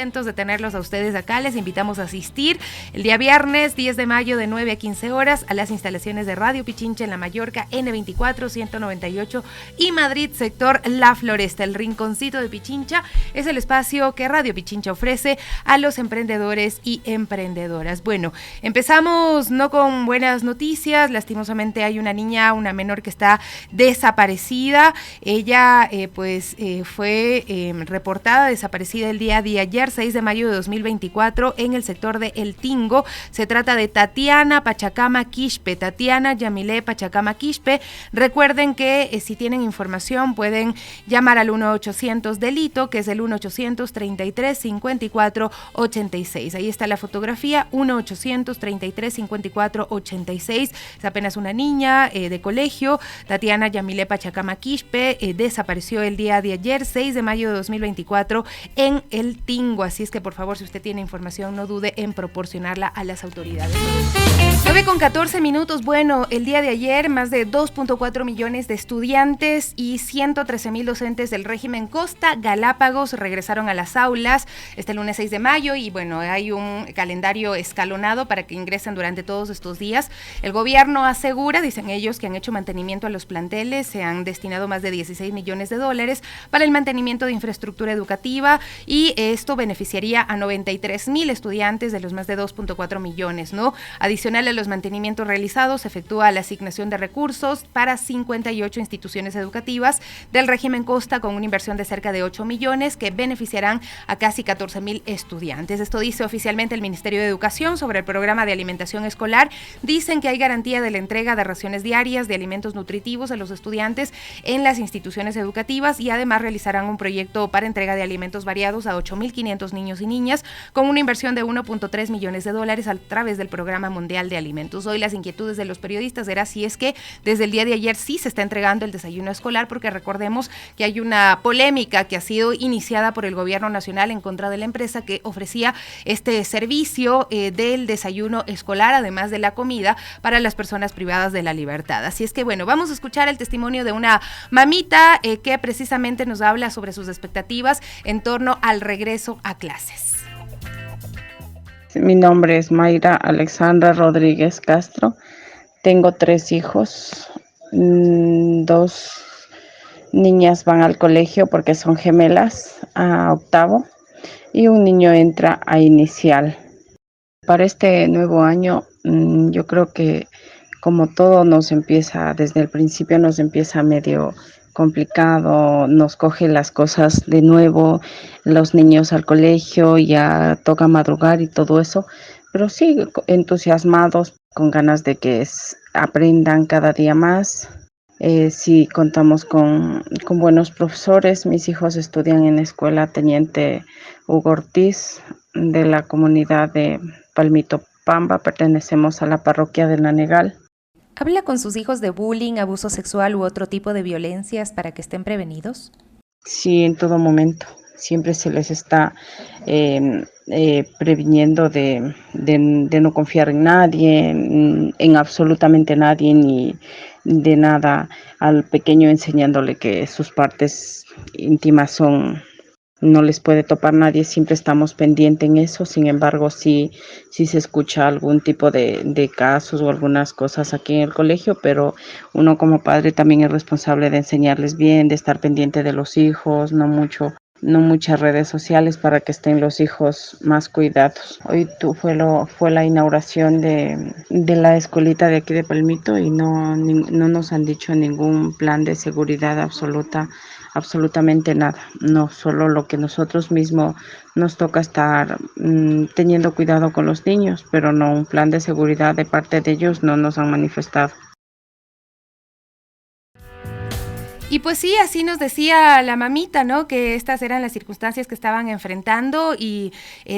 contentos de tenerlos a ustedes acá. Les invitamos a asistir el día viernes 10 de mayo de 9 a 15 horas a las instalaciones de Radio Pichincha en La Mallorca, N24, 198 y Madrid, sector La Floresta. El Rinconcito de Pichincha es el espacio que Radio Pichincha ofrece a los emprendedores y emprendedoras. Bueno, empezamos no con buenas noticias. Lastimosamente hay una menor que está desaparecida. Ella fue reportada desaparecida el día de ayer, 6 de mayo de 2024, en el sector de El Tingo. Se trata de Tatiana Pachacama Quispe, Tatiana Yamile Pachacama Quispe. Recuerden que si tienen información pueden llamar al 1-800 delito, que es el 1-833-54-86. Ahí está la fotografía, 1-833-54-86. Es apenas una niña de colegio. Tatiana Yamile Pachacama Quispe desapareció el día de ayer, 6 de mayo de 2024, en El Tingo. Así es que, por favor, si usted tiene información, no dude en proporcionarla a las autoridades. 9:14. Bueno, el día de ayer, más de 2.4 millones de estudiantes y 113,000 docentes del régimen Costa Galápagos regresaron a las aulas este lunes 6 de mayo y bueno, hay un calendario escalonado para que ingresen durante todos estos días. El gobierno asegura, dicen ellos, que han hecho mantenimiento a los planteles, se han destinado más de 16 millones de dólares para el mantenimiento de infraestructura educativa y esto beneficiaría a 93,000 estudiantes de los más de 2.4 millones, ¿no? Adicional a los mantenimientos realizados, se efectúa la asignación de recursos para 58 instituciones educativas del régimen Costa con una inversión de cerca de 8 millones que beneficiarán a casi 14,000 estudiantes. Esto dice oficialmente el Ministerio de Educación sobre el programa de alimentación escolar. Dicen que hay garantía de la entrega de raciones diarias de alimentos nutritivos a los estudiantes en las instituciones educativas y además realizarán un proyecto para entrega de alimentos variados a 8,500 niños y niñas con una inversión de 1.3 millones de dólares a través del Programa Mundial de Alimentos. Hoy las inquietudes de los periodistas era si es que desde el día de ayer sí se está entregando el desayuno escolar, porque recordemos que hay una polémica que ha sido iniciada por el gobierno nacional en contra de la empresa que ofrecía este servicio del desayuno escolar, además de la comida para las personas privadas de la libertad. Así es que bueno, vamos a escuchar el testimonio de una mamita que precisamente nos habla sobre sus expectativas en torno al regreso a clases. Mi nombre es Mayra Alexandra Rodríguez Castro. Tengo 3 hijos. 2 niñas van al colegio porque son gemelas a octavo y un niño entra a inicial. Para este nuevo año, yo creo que como todo desde el principio nos empieza medio complicado, nos coge las cosas de nuevo, los niños al colegio, ya toca madrugar y todo eso, pero sí entusiasmados, con ganas de que aprendan cada día más. Sí contamos con buenos profesores. Mis hijos estudian en la escuela Teniente Hugo Ortiz de la comunidad de Palmito Pamba, pertenecemos a la parroquia de Nanegal. ¿Habla con sus hijos de bullying, abuso sexual u otro tipo de violencias para que estén prevenidos? Sí, en todo momento. Siempre se les está previniendo de no confiar en nadie, en absolutamente nadie, ni de nada. Al pequeño enseñándole que sus partes íntimas no les puede topar nadie, siempre estamos pendientes en eso. Sin embargo, sí se escucha algún tipo de casos o algunas cosas aquí en el colegio, pero uno como padre también es responsable de enseñarles bien, de estar pendiente de los hijos, no muchas redes sociales para que estén los hijos más cuidados. Hoy fue la inauguración de la escuelita de aquí de Palmito y no nos han dicho ningún plan de seguridad absolutamente nada. No, solo lo que nosotros mismos nos toca estar teniendo cuidado con los niños, pero no un plan de seguridad de parte de ellos no nos han manifestado. Y pues sí, así nos decía la mamita, ¿no? Que estas eran las circunstancias que estaban enfrentando y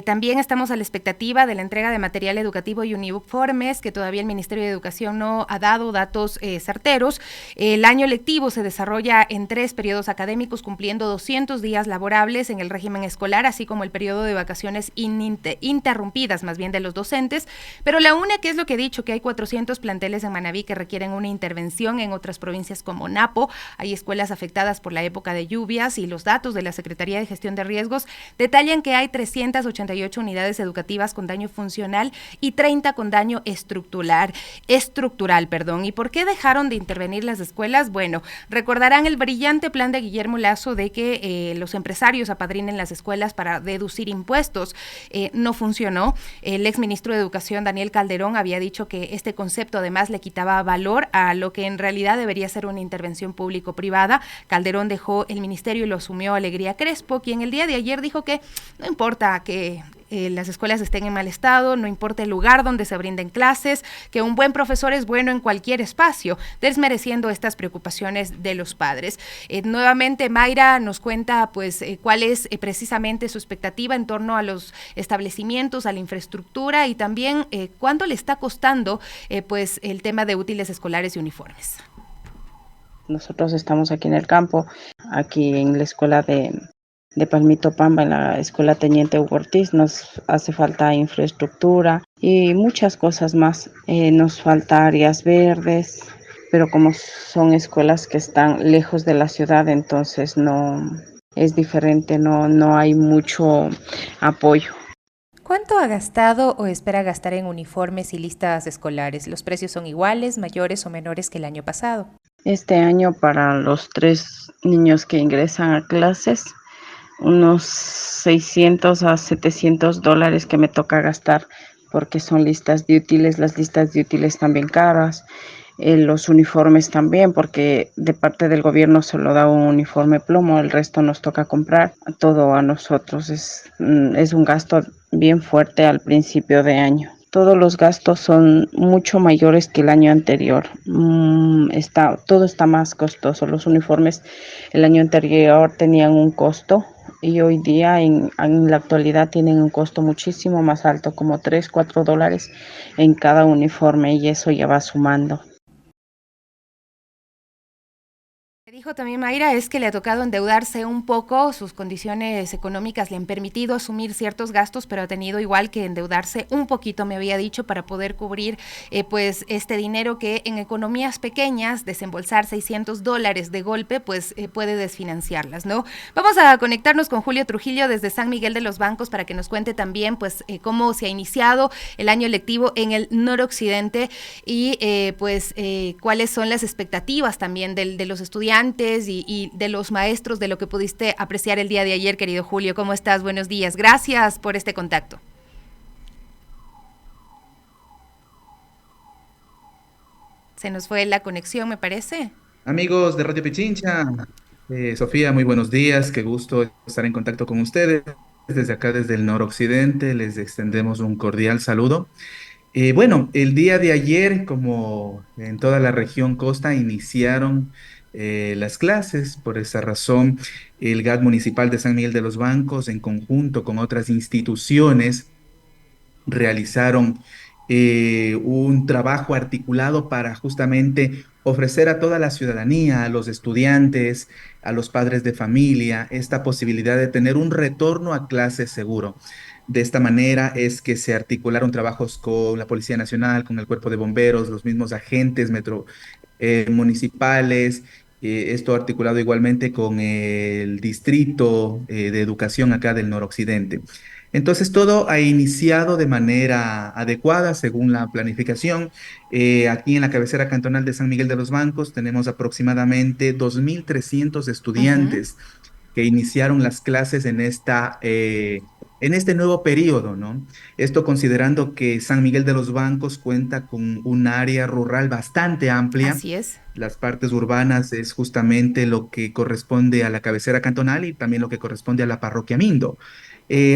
también estamos a la expectativa de la entrega de material educativo y uniformes, que todavía el Ministerio de Educación no ha dado datos certeros. El año lectivo se desarrolla en 3 periodos académicos, cumpliendo 200 días laborables en el régimen escolar, así como el periodo de vacaciones interrumpidas, más bien de los docentes. Pero la UNE, que es lo que he dicho, que hay 400 planteles en Manabí que requieren una intervención en otras provincias como Napo. Ahí es escuelas afectadas por la época de lluvias y los datos de la Secretaría de Gestión de Riesgos detallan que hay 388 unidades educativas con daño funcional y 30 con daño estructural. ¿Y por qué dejaron de intervenir las escuelas? Bueno, recordarán el brillante plan de Guillermo Lasso de que los empresarios apadrinen las escuelas para deducir impuestos. No funcionó. El exministro de Educación, Daniel Calderón, había dicho que este concepto además le quitaba valor a lo que en realidad debería ser una intervención público-privada. Calderón dejó el ministerio y lo asumió Alegría Crespo, quien el día de ayer dijo que no importa que las escuelas estén en mal estado, no importa el lugar donde se brinden clases, que un buen profesor es bueno en cualquier espacio, desmereciendo estas preocupaciones de los padres. Nuevamente, Mayra nos cuenta pues cuál es precisamente su expectativa en torno a los establecimientos, a la infraestructura y también cuánto le está costando pues el tema de útiles escolares y uniformes. Nosotros estamos aquí en el campo, aquí en la escuela de Palmito Pamba, en la escuela Teniente Hugo Ortiz. Nos hace falta infraestructura y muchas cosas más. Nos falta áreas verdes, pero como son escuelas que están lejos de la ciudad, entonces no es diferente, no hay mucho apoyo. ¿Cuánto ha gastado o espera gastar en uniformes y listas escolares? ¿Los precios son iguales, mayores o menores que el año pasado? Este año para los 3 niños que ingresan a clases, unos 600 a $700 que me toca gastar porque son listas de útiles. Las listas de útiles también caras, los uniformes también, porque de parte del gobierno solo da un uniforme plomo, el resto nos toca comprar todo a nosotros. Es un gasto bien fuerte al principio de año. Todos los gastos son mucho mayores que el año anterior. Todo está más costoso. Los uniformes el año anterior tenían un costo y hoy día en la actualidad tienen un costo muchísimo más alto, como $3, $4 en cada uniforme, y eso ya va sumando. Dijo también Mayra es que le ha tocado endeudarse un poco, sus condiciones económicas le han permitido asumir ciertos gastos, pero ha tenido igual que endeudarse un poquito, me había dicho, para poder cubrir pues este dinero que en economías pequeñas, desembolsar $600 de golpe, pues puede desfinanciarlas, ¿no? Vamos a conectarnos con Julio Trujillo desde San Miguel de los Bancos para que nos cuente también pues cómo se ha iniciado el año lectivo en el noroccidente y cuáles son las expectativas también de los estudiantes y de los maestros, de lo que pudiste apreciar el día de ayer, querido Julio. ¿Cómo estás? Buenos días. Gracias por este contacto. Se nos fue la conexión, me parece. Amigos de Radio Pichincha, Sofía, muy buenos días, qué gusto estar en contacto con ustedes. Desde acá, desde el noroccidente, les extendemos un cordial saludo. Bueno, el día de ayer, como en toda la región costa, iniciaron las clases. Por esa razón, el GAT municipal de San Miguel de los Bancos, en conjunto con otras instituciones, realizaron un trabajo articulado para justamente ofrecer a toda la ciudadanía, a los estudiantes, a los padres de familia, esta posibilidad de tener un retorno a clase seguro. De esta manera es que se articularon trabajos con la Policía Nacional, con el Cuerpo de Bomberos, los mismos agentes municipales, esto articulado igualmente con el Distrito de Educación acá del noroccidente. Entonces, todo ha iniciado de manera adecuada según la planificación. Aquí en la cabecera cantonal de San Miguel de los Bancos tenemos aproximadamente 2.300 Uh-huh. estudiantes que iniciaron las clases en este nuevo periodo, ¿no? Esto considerando que San Miguel de los Bancos cuenta con un área rural bastante amplia. Así es. Las partes urbanas es justamente lo que corresponde a la cabecera cantonal y también lo que corresponde a la parroquia Mindo.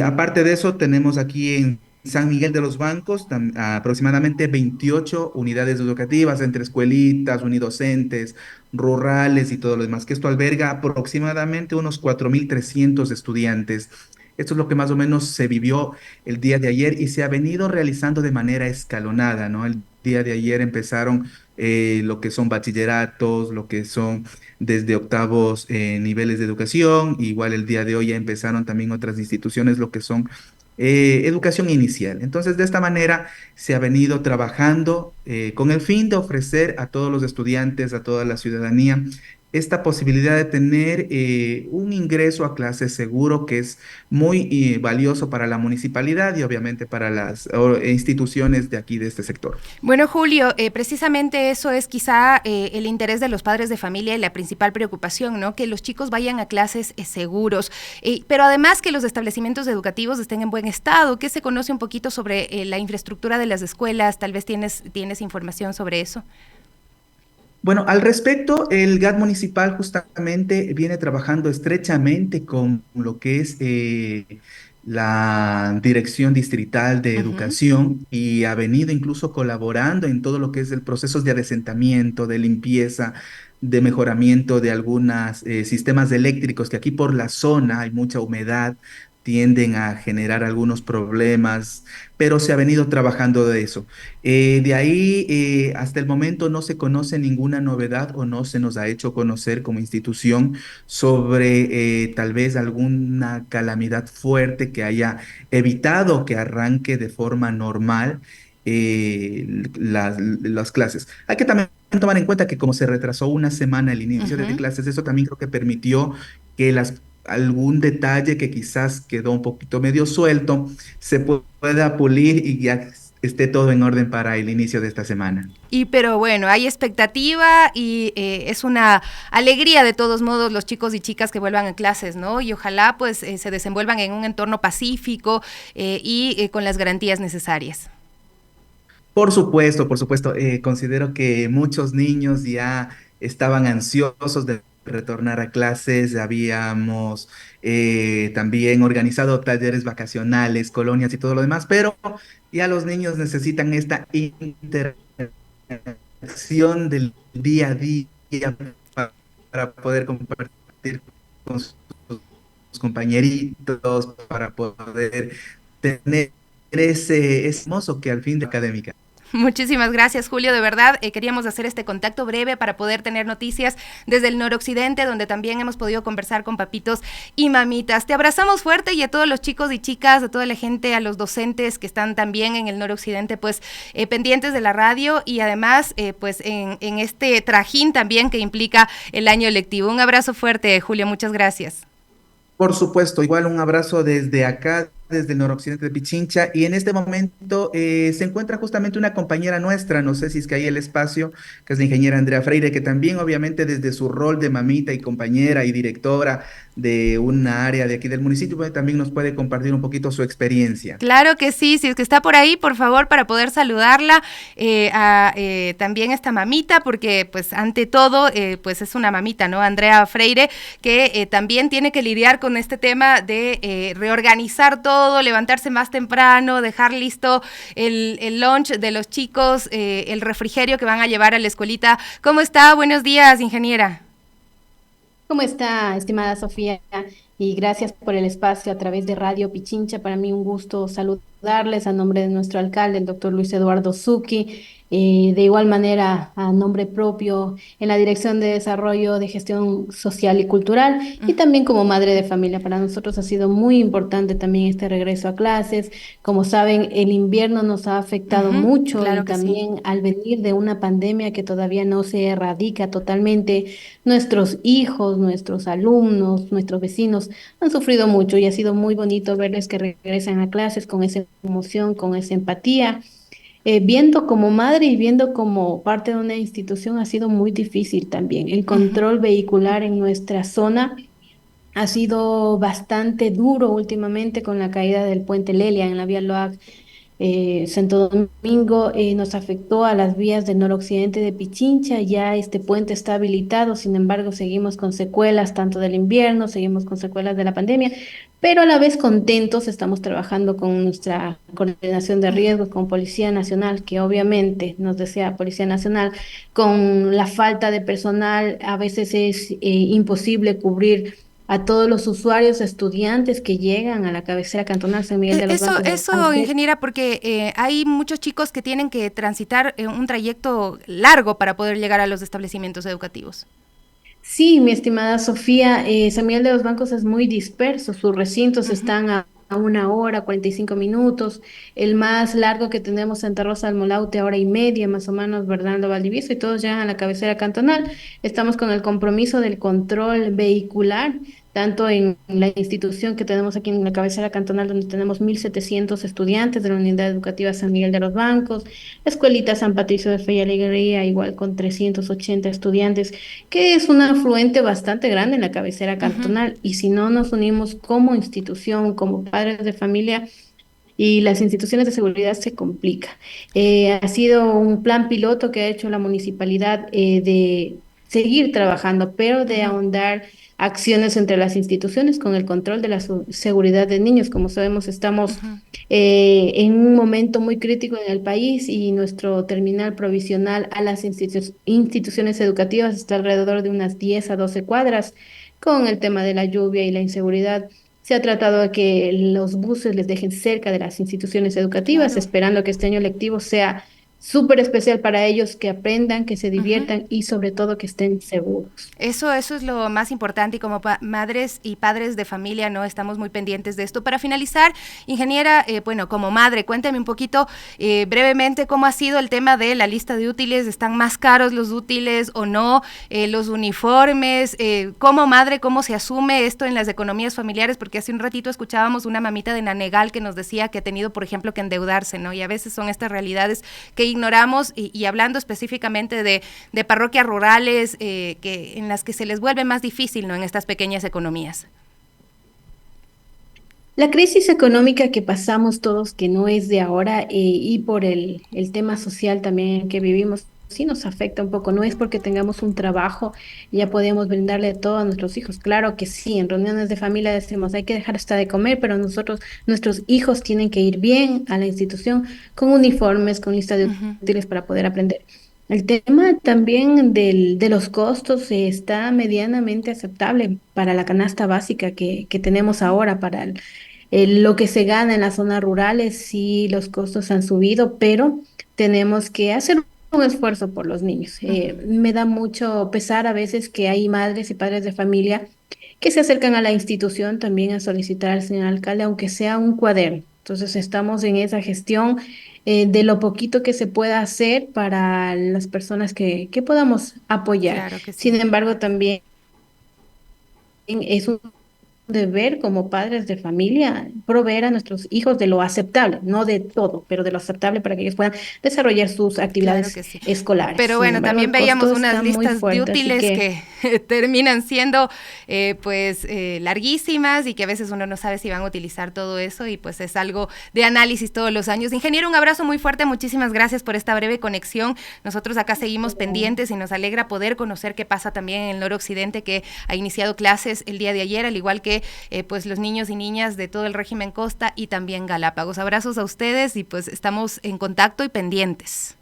Aparte de eso, tenemos aquí en San Miguel de los Bancos aproximadamente 28 unidades educativas entre escuelitas, unidocentes, rurales y todo lo demás, que esto alberga aproximadamente unos 4.300 estudiantes. Esto es lo que más o menos se vivió el día de ayer y se ha venido realizando de manera escalonada, ¿no? El día de ayer empezaron lo que son bachilleratos, lo que son desde octavos niveles de educación. Igual el día de hoy ya empezaron también otras instituciones, lo que son educación inicial. Entonces, de esta manera se ha venido trabajando con el fin de ofrecer a todos los estudiantes, a toda la ciudadanía, esta posibilidad de tener un ingreso a clases seguro que es muy valioso para la municipalidad y obviamente para las instituciones de aquí, de este sector. Bueno, Julio, precisamente eso es quizá el interés de los padres de familia y la principal preocupación, ¿no? Que los chicos vayan a clases seguros, pero además que los establecimientos educativos estén en buen estado. ¿Qué se conoce un poquito sobre la infraestructura de las escuelas? Tal vez tienes información sobre eso. Bueno, al respecto, el GAT municipal justamente viene trabajando estrechamente con lo que es la Dirección Distrital de Ujú. Educación y ha venido incluso colaborando en todo lo que es el proceso de adesentamiento, de limpieza, de mejoramiento de algunos sistemas eléctricos que aquí por la zona hay mucha humedad, tienden a generar algunos problemas, pero se ha venido trabajando de eso. De ahí, hasta el momento no se conoce ninguna novedad o no se nos ha hecho conocer como institución sobre tal vez alguna calamidad fuerte que haya evitado que arranque de forma normal las clases. Hay que también tomar en cuenta que como se retrasó una semana el inicio de Ujú. clases, eso también creo que permitió que algún detalle que quizás quedó un poquito medio suelto pueda pulir y ya esté todo en orden para el inicio de esta semana. Pero bueno, hay expectativa y es una alegría de todos modos los chicos y chicas que vuelvan a clases, ¿no? Y ojalá pues se desenvuelvan en un entorno pacífico y con las garantías necesarias. Por supuesto, considero que muchos niños ya estaban ansiosos de retornar a clases, habíamos también organizado talleres vacacionales, colonias y todo lo demás, pero ya los niños necesitan esta interacción del día a día para poder compartir con sus compañeritos, para poder tener ese hermoso que al fin de académica. Muchísimas gracias, Julio. De verdad, queríamos hacer este contacto breve para poder tener noticias desde el noroccidente, donde también hemos podido conversar con papitos y mamitas. Te abrazamos fuerte y a todos los chicos y chicas, a toda la gente, a los docentes que están también en el noroccidente, pues pendientes de la radio y además, pues en este trajín también que implica el año lectivo. Un abrazo fuerte, Julio. Muchas gracias. Por supuesto, igual un abrazo desde acá, desde el noroccidente de Pichincha, y en este momento se encuentra justamente una compañera nuestra, no sé si es que hay el espacio, que es la ingeniera Andrea Freire, que también obviamente desde su rol de mamita y compañera y directora de una área de aquí del municipio, pues, también nos puede compartir un poquito su experiencia. Claro que sí, si es que está por ahí, por favor, para poder saludarla, también esta mamita, porque pues ante todo, pues es una mamita, ¿no? Andrea Freire, que también tiene que lidiar con este tema de reorganizar todo, levantarse más temprano, dejar listo el lunch de los chicos, el refrigerio que van a llevar a la escuelita. ¿Cómo está? Buenos días, ingeniera. ¿Cómo está, estimada Sofía? Y gracias por el espacio a través de Radio Pichincha. Para mí un gusto saludarles a nombre de nuestro alcalde, el doctor Luis Eduardo Zucchi. De igual manera, a nombre propio en la Dirección de Desarrollo de Gestión Social y Cultural y también como madre de familia. Para nosotros ha sido muy importante también este regreso a clases. Como saben, el invierno nos ha afectado mucho y Claro que sí. también al venir de una pandemia que todavía no se erradica totalmente, nuestros hijos, nuestros alumnos, nuestros vecinos han sufrido mucho y ha sido muy bonito verles que regresan a clases con esa emoción, con esa empatía. Viendo como madre y viendo como parte de una institución ha sido muy difícil también. El Ujú. control vehicular en nuestra zona ha sido bastante duro últimamente con la caída del puente Lelia en la vía Loa Santo Domingo. Nos afectó a las vías del noroccidente de Pichincha. Ya este puente está habilitado, sin embargo, seguimos con secuelas tanto del invierno, seguimos con secuelas de la pandemia, pero a la vez contentos, estamos trabajando con nuestra coordinación de riesgos, con Policía Nacional, que obviamente nos desea Policía Nacional, con la falta de personal, a veces es imposible cubrir a todos los usuarios, estudiantes que llegan a la cabecera cantonal San Miguel de los Bancos de Eso, Bauces. ingeniera, porque hay muchos chicos que tienen que transitar un trayecto largo para poder llegar a los establecimientos educativos. Sí, mi estimada Sofía, San Miguel de los Bancos es muy disperso, sus recintos Ujú. están a una hora, 45 minutos. El más largo que tenemos Santa Rosa del Molaute, hora y media más o menos, Bernardo Valdivieso, y todos llegan a la cabecera cantonal. Estamos con el compromiso del control vehicular, tanto en la institución que tenemos aquí en la cabecera cantonal, donde tenemos 1.700 estudiantes de la Unidad Educativa San Miguel de los Bancos, la Escuelita San Patricio de Fe y Alegría, igual con 380 estudiantes, que es un afluente bastante grande en la cabecera Ujú, cantonal. Y si no nos unimos como institución, como padres de familia, y las instituciones de seguridad, se complica. Ha sido un plan piloto que ha hecho la municipalidad, de seguir trabajando, pero de ujú, ahondar acciones entre las instituciones con el control de la seguridad de niños. Como sabemos, estamos ujú. en un momento muy crítico en el país, y nuestro terminal provisional a las instituciones educativas está alrededor de unas 10 a 12 cuadras. Con el tema de la lluvia y la inseguridad, se ha tratado de que los buses les dejen cerca de las instituciones educativas, Claro. esperando que este año lectivo sea súper especial para ellos, que aprendan, que se Ujú. diviertan y sobre todo que estén seguros. Eso es lo más importante, y como madres y padres de familia, ¿no? Estamos muy pendientes de esto. Para finalizar, ingeniera, bueno, como madre, cuéntame un poquito brevemente cómo ha sido el tema de la lista de útiles. ¿Están más caros los útiles o no? Los uniformes, como madre, ¿cómo se asume esto en las economías familiares? Porque hace un ratito escuchábamos una mamita de Nanegal que nos decía que ha tenido, por ejemplo, que endeudarse, ¿no? Y a veces son estas realidades que ignoramos, y hablando específicamente de parroquias rurales, que en las que se les vuelve más difícil, ¿no? En estas pequeñas economías. La crisis económica que pasamos todos, que no es de ahora, y por el tema social también que vivimos, sí nos afecta un poco. No es porque tengamos un trabajo ya podemos brindarle todo a nuestros hijos. Claro que sí, en reuniones de familia decimos, hay que dejar hasta de comer, pero nosotros, nuestros hijos tienen que ir bien a la institución con uniformes, con lista de Ujú, útiles para poder aprender. El tema también de los costos, está medianamente aceptable para la canasta básica que tenemos ujú. ahora, para lo que se gana en las zonas rurales. Sí, los costos han subido, pero tenemos que hacer un esfuerzo por los niños. Ujú. Me da mucho pesar a veces que hay madres y padres de familia que se acercan a la institución también a solicitar al señor alcalde, aunque sea un cuaderno. Entonces estamos en esa gestión, de lo poquito que se pueda hacer para las personas que podamos apoyar. Claro que Sin sí. embargo, también es un deber como padres de familia proveer a nuestros hijos de lo aceptable, no de todo, pero de lo aceptable para que ellos puedan desarrollar sus Claro actividades que sí. escolares. Pero Sin bueno, embargo, también el veíamos costo unas está muy listas de fuerte, así útiles que que terminan siendo larguísimas, y que a veces uno no sabe si van a utilizar todo eso, y pues es algo de análisis todos los años. Ingeniero, un abrazo muy fuerte, muchísimas gracias por esta breve conexión. Nosotros acá seguimos pendientes y nos alegra poder conocer qué pasa también en el noroccidente, que ha iniciado clases el día de ayer, al igual que pues los niños y niñas de todo el régimen Costa y también Galápagos. Abrazos a ustedes, y pues estamos en contacto y pendientes.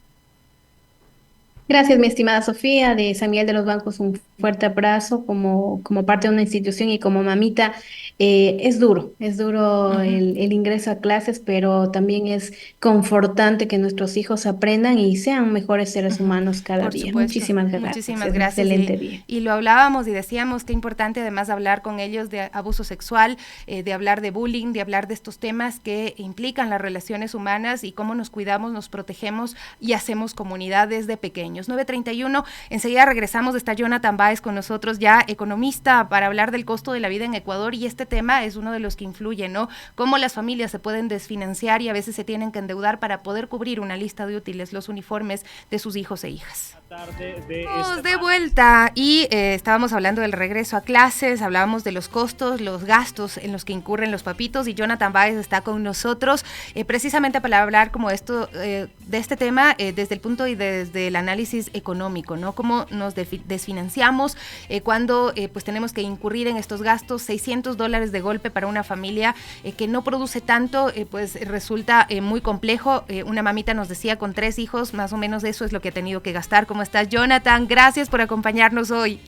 gracias, mi estimada Sofía, de San Miguel de los Bancos, un fuerte abrazo como parte de una institución y como mamita. Es duro Ujú. el ingreso a clases, pero también es confortante que nuestros hijos aprendan y sean mejores seres Ujú. humanos cada Por día. supuesto, Muchísimas gracias, muchísimas es gracias. excelente día. Y lo hablábamos y decíamos qué importante, además de hablar con ellos de abuso sexual, de hablar de bullying, de hablar de estos temas que implican las relaciones humanas y cómo nos cuidamos, nos protegemos y hacemos comunidad desde pequeños. 9:31, enseguida regresamos. Está Jonathan Báez con nosotros, ya economista, para hablar del costo de la vida en Ecuador, y este tema es uno de los que influye, ¿no? Cómo las familias se pueden desfinanciar y a veces se tienen que endeudar para poder cubrir una lista de útiles, los uniformes de sus hijos e hijas. Estamos de vuelta, y estábamos hablando del regreso a clases, hablábamos de los costos, los gastos en los que incurren los papitos, y Jonathan Báez está con nosotros precisamente para hablar como esto, de este tema desde el punto y desde el análisis económico, ¿no? Cómo nos desfinanciamos cuando pues tenemos que incurrir en estos gastos. $600 de golpe para una familia que no produce tanto, pues resulta muy complejo. Una mamita nos decía, con 3 hijos, más o menos eso es lo que ha tenido que gastar. ¿Cómo estás, Jonathan? Gracias por acompañarnos hoy.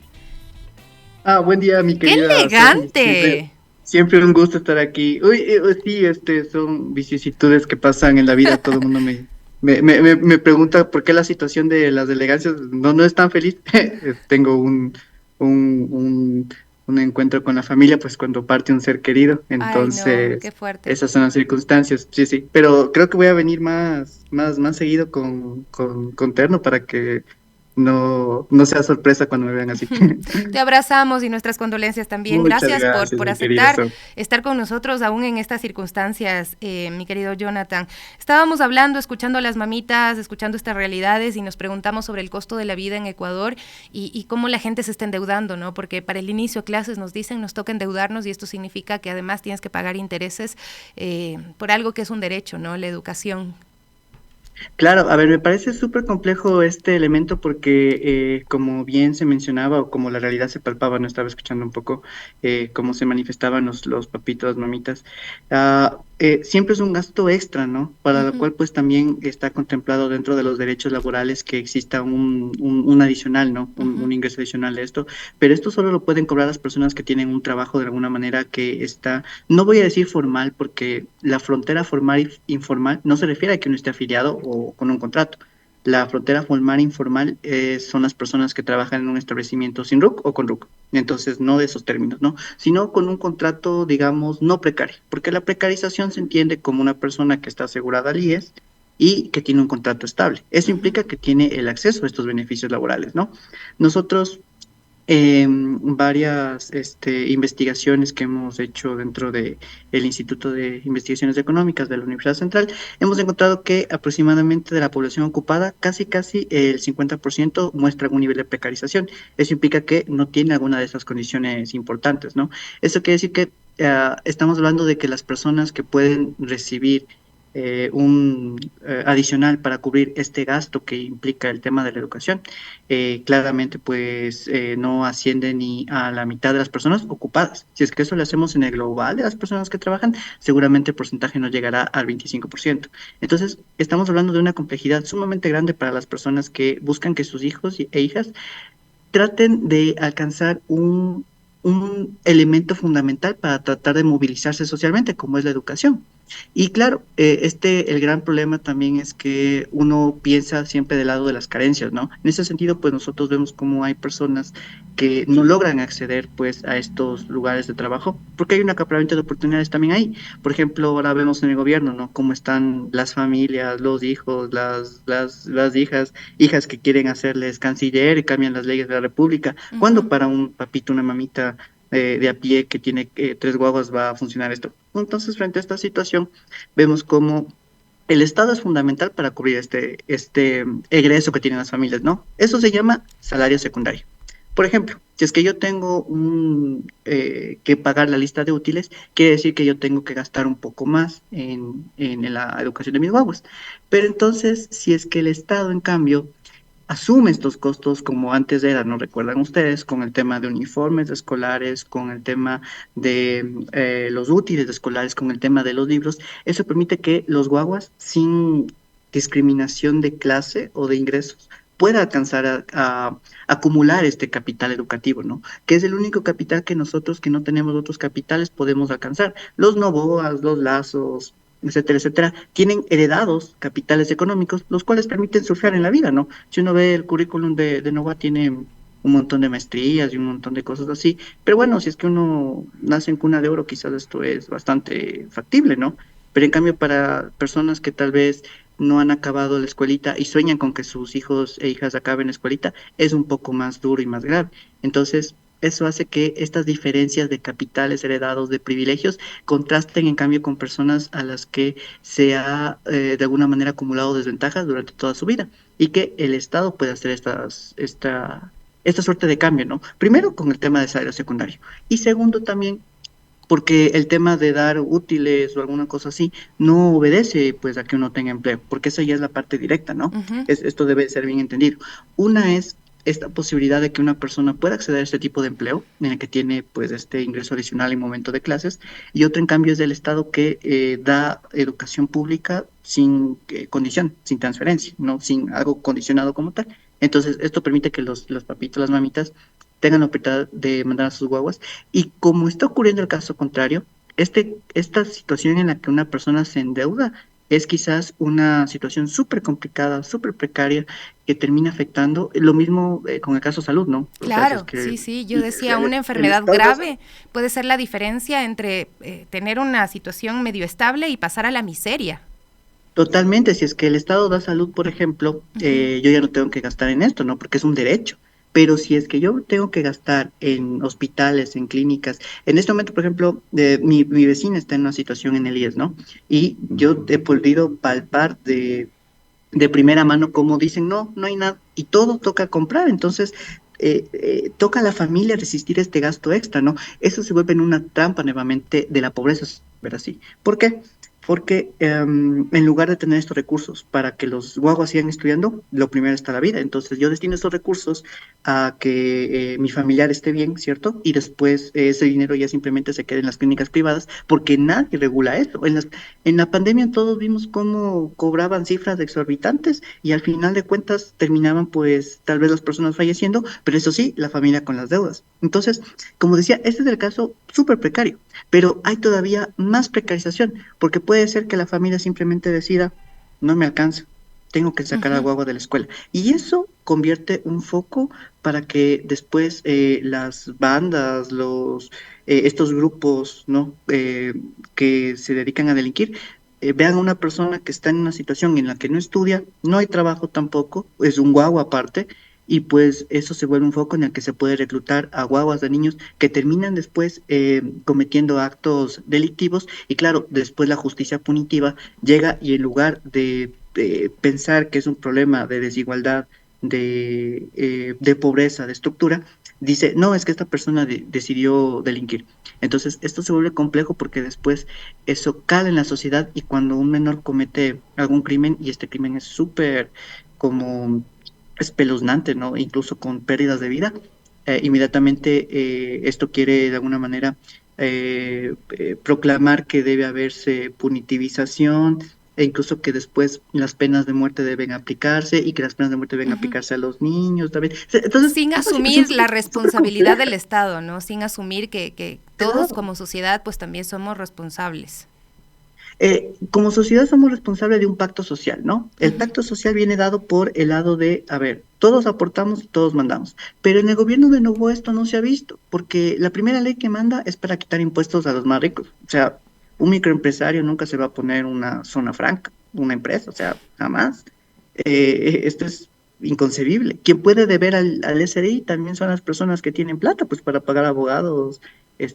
Buen día, mi ¡Qué querida Sofi. elegante! Siempre un gusto estar aquí. Uy, sí, son vicisitudes que pasan en la vida. Todo el mundo me pregunta por qué la situación de las elegancias no es tan feliz. Tengo un, un encuentro con la familia, pues cuando parte un ser querido. Ay, no, qué Entonces, fuerte. esas son las circunstancias, sí, sí. Pero creo que voy a venir más seguido con Terno para que no sea sorpresa cuando me vean así. Te abrazamos y nuestras condolencias también. Muchas Gracias gracias, por mi querida aceptar Sof. estar con nosotros aún en estas circunstancias, mi querido Jonathan. Estábamos hablando, escuchando a las mamitas, escuchando estas realidades y nos preguntamos sobre el costo de la vida en Ecuador y cómo la gente se está endeudando, ¿no? Porque para el inicio de clases nos dicen, nos toca endeudarnos y esto significa que además tienes que pagar intereses por algo que es un derecho, ¿no? La educación. Claro, a ver, me parece súper complejo este elemento porque, como bien se mencionaba o como la realidad se palpaba, no estaba escuchando un poco cómo se manifestaban los papitos, las mamitas, siempre es un gasto extra, ¿no? Para lo Ujú, cual pues también está contemplado dentro de los derechos laborales que exista un adicional, ¿no? Un ujú. ingreso adicional de esto, pero esto solo lo pueden cobrar las personas que tienen un trabajo de alguna manera que está, no voy a decir formal, porque la frontera formal y informal no se refiere a que uno esté afiliado o con un contrato. La frontera formal e informal son las personas que trabajan en un establecimiento sin RUC o con RUC. Entonces, no de esos términos, ¿no? Sino con un contrato, digamos, no precario, porque la precarización se entiende como una persona que está asegurada al IES y que tiene un contrato estable. Eso implica que tiene el acceso a estos beneficios laborales, ¿no? Nosotros varias investigaciones que hemos hecho dentro de el Instituto de Investigaciones Económicas de la Universidad Central, hemos encontrado que aproximadamente de la población ocupada, casi el 50% muestra algún nivel de precarización. Eso implica que no tiene alguna de esas condiciones importantes, ¿no? Eso quiere decir que estamos hablando de que las personas que pueden recibir un adicional para cubrir este gasto que implica el tema de la educación, claramente pues no asciende ni a la mitad de las personas ocupadas. Si es que eso lo hacemos en el global de las personas que trabajan, seguramente el porcentaje no llegará al 25%. Entonces, estamos hablando de una complejidad sumamente grande para las personas que buscan que sus hijos e hijas traten de alcanzar un elemento fundamental para tratar de movilizarse socialmente, como es la educación. Y claro, el gran problema también es que uno piensa siempre del lado de las carencias, ¿no? En ese sentido, pues nosotros vemos cómo hay personas que no logran acceder, pues, a estos lugares de trabajo, porque hay un acaparamiento de oportunidades también ahí. Por ejemplo, ahora vemos en el gobierno, ¿no? Cómo están las familias, los hijos, las hijas que quieren hacerles canciller y cambian las leyes de la República. ¿Cuándo Ujú. para un papito, una mamita de a pie que tiene tres guaguas va a funcionar esto? Entonces, frente a esta situación, vemos cómo el Estado es fundamental para cubrir este egreso que tienen las familias, ¿no? Eso se llama salario secundario. Por ejemplo, si es que yo tengo que pagar la lista de útiles, quiere decir que yo tengo que gastar un poco más en la educación de mis guaguas. Pero entonces, si es que el Estado, en cambio, asume estos costos como antes era, ¿no recuerdan ustedes? Con el tema de uniformes escolares, con el tema de los útiles escolares, con el tema de los libros, eso permite que los guaguas, sin discriminación de clase o de ingresos, pueda alcanzar a acumular este capital educativo, ¿no? Que es el único capital que nosotros, que no tenemos otros capitales, podemos alcanzar. Los Novoas, los Lazos, etcétera, etcétera, tienen heredados capitales económicos, los cuales permiten surfear en la vida, ¿no? Si uno ve el currículum de Nova, tiene un montón de maestrías y un montón de cosas así, pero bueno, si es que uno nace en cuna de oro, quizás esto es bastante factible, ¿no? Pero en cambio para personas que tal vez no han acabado la escuelita y sueñan con que sus hijos e hijas acaben la escuelita, es un poco más duro y más grave. Entonces, eso hace que estas diferencias de capitales heredados, de privilegios, contrasten en cambio con personas a las que se ha de alguna manera acumulado desventajas durante toda su vida y que el Estado puede hacer esta suerte de cambio, ¿no? Primero con el tema de salario secundario y segundo también porque el tema de dar útiles o alguna cosa así no obedece pues a que uno tenga empleo, porque esa ya es la parte directa, ¿no? Ujú. Esto debe ser bien entendido. Una es esta posibilidad de que una persona pueda acceder a este tipo de empleo, en el que tiene pues este ingreso adicional en momento de clases, y otra en cambio es del Estado que da educación pública sin condición, sin transferencia, no sin algo condicionado como tal. Entonces, esto permite que los papitos, las mamitas, tengan la oportunidad de mandar a sus guaguas y como está ocurriendo el caso contrario, esta situación en la que una persona se endeuda es quizás una situación súper complicada, súper precaria, que termina afectando, lo mismo con el caso salud, ¿no? O sea, si es Claro, que sí, sí, yo decía, una el enfermedad Estado grave puede ser la diferencia entre tener una situación medio estable y pasar a la miseria. totalmente, si es que el Estado da salud, por ejemplo, Ujú. yo ya no tengo que gastar en esto, ¿no? Porque es un derecho. Pero si es que yo tengo que gastar en hospitales, en clínicas, en este momento, por ejemplo, mi vecina está en una situación en el IES, ¿no? Y yo he podido palpar de primera mano cómo dicen, no, no hay nada, y todo toca comprar, entonces toca a la familia resistir este gasto extra, ¿no? Eso se vuelve en una trampa nuevamente de la pobreza, ver así. ¿Por qué? Porque en lugar de tener estos recursos para que los guaguas sigan estudiando, lo primero está la vida. Entonces yo destino esos recursos a que mi familiar esté bien, ¿cierto? Y después ese dinero ya simplemente se quede en las clínicas privadas porque nadie regula eso. En la pandemia todos vimos cómo cobraban cifras exorbitantes y al final de cuentas terminaban pues tal vez las personas falleciendo, pero eso sí, la familia con las deudas. Entonces, como decía, este es el caso súper precario, pero hay todavía más precarización, porque puede ser que la familia simplemente decida, no me alcanza, tengo que sacar a Ujú. guagua de la escuela. Y eso convierte un foco para que después las bandas, estos grupos, ¿no? Que se dedican a delinquir, vean a una persona que está en una situación en la que no estudia, no hay trabajo tampoco, es un guagua aparte, y pues eso se vuelve un foco en el que se puede reclutar a guaguas de niños que terminan después cometiendo actos delictivos, y claro, después la justicia punitiva llega y en lugar de pensar que es un problema de desigualdad, de pobreza, de estructura, dice, no, es que esta persona decidió delinquir. Entonces, esto se vuelve complejo porque después eso cala en la sociedad y cuando un menor comete algún crimen, y este crimen es súper como espeluznante, ¿no? Incluso con pérdidas de vida, inmediatamente esto quiere de alguna manera proclamar que debe haberse punitivización e incluso que después las penas de muerte deben aplicarse y que las penas de muerte deben Ujú. aplicarse a los niños también. Entonces, Sin es una situación asumir la súper responsabilidad del compleja. Estado, ¿no? Sin asumir que todos Claro. como sociedad pues también somos responsables. Como sociedad somos responsables de un pacto social, ¿no? El Ujú. pacto social viene dado por el lado de, a ver, todos aportamos y todos mandamos. Pero en el gobierno de Novoa esto no se ha visto, porque la primera ley que manda es para quitar impuestos a los más ricos. O sea, un microempresario nunca se va a poner una zona franca, una empresa, o sea, jamás. Esto es inconcebible. Quien puede deber al SRI también son las personas que tienen plata, pues para pagar abogados,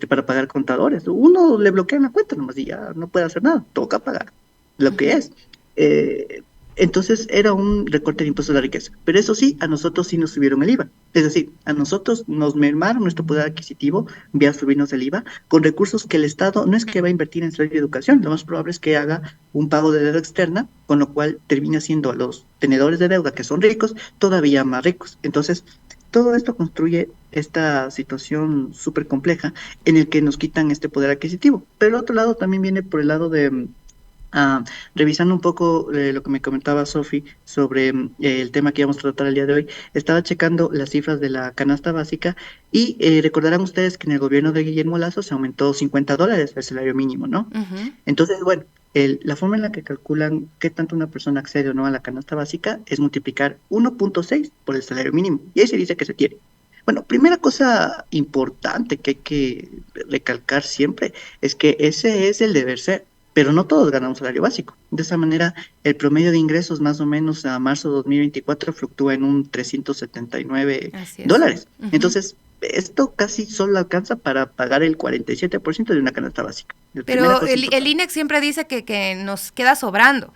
para pagar contadores. Uno le bloquea la cuenta nomás y ya no puede hacer nada, toca pagar lo que Ujú. es. Eh, entonces era un recorte de impuestos a la riqueza, pero eso sí, a nosotros sí nos subieron el IVA. Es decir, a nosotros nos mermaron nuestro poder adquisitivo vía subirnos el IVA con recursos que el Estado no es que va a invertir en salud y educación, lo más probable es que haga un pago de deuda externa, con lo cual termina siendo a los tenedores de deuda que son ricos todavía más ricos. Entonces, todo esto construye esta situación súper compleja en el que nos quitan este poder adquisitivo. Pero el otro lado también viene por el lado de, revisando un poco lo que me comentaba Sofi sobre el tema que íbamos a tratar el día de hoy, estaba checando las cifras de la canasta básica y recordarán ustedes que en el gobierno de Guillermo Lazo se aumentó $50 el salario mínimo, ¿no? Ujú. Entonces, bueno, la forma en la que calculan qué tanto una persona accede o no a la canasta básica es multiplicar 1.6 por el salario mínimo. Y ahí se dice que se tiene. Bueno, primera cosa importante que hay que recalcar siempre es que ese es el deber ser, pero no todos ganan un salario básico. De esa manera, el promedio de ingresos más o menos a marzo de 2024 fluctúa en un 379 Así es. dólares. Ujú. Entonces, esto casi solo alcanza para pagar el 47% de una canasta básica. La primera Pero cosa el importante. INEX siempre dice que nos queda sobrando.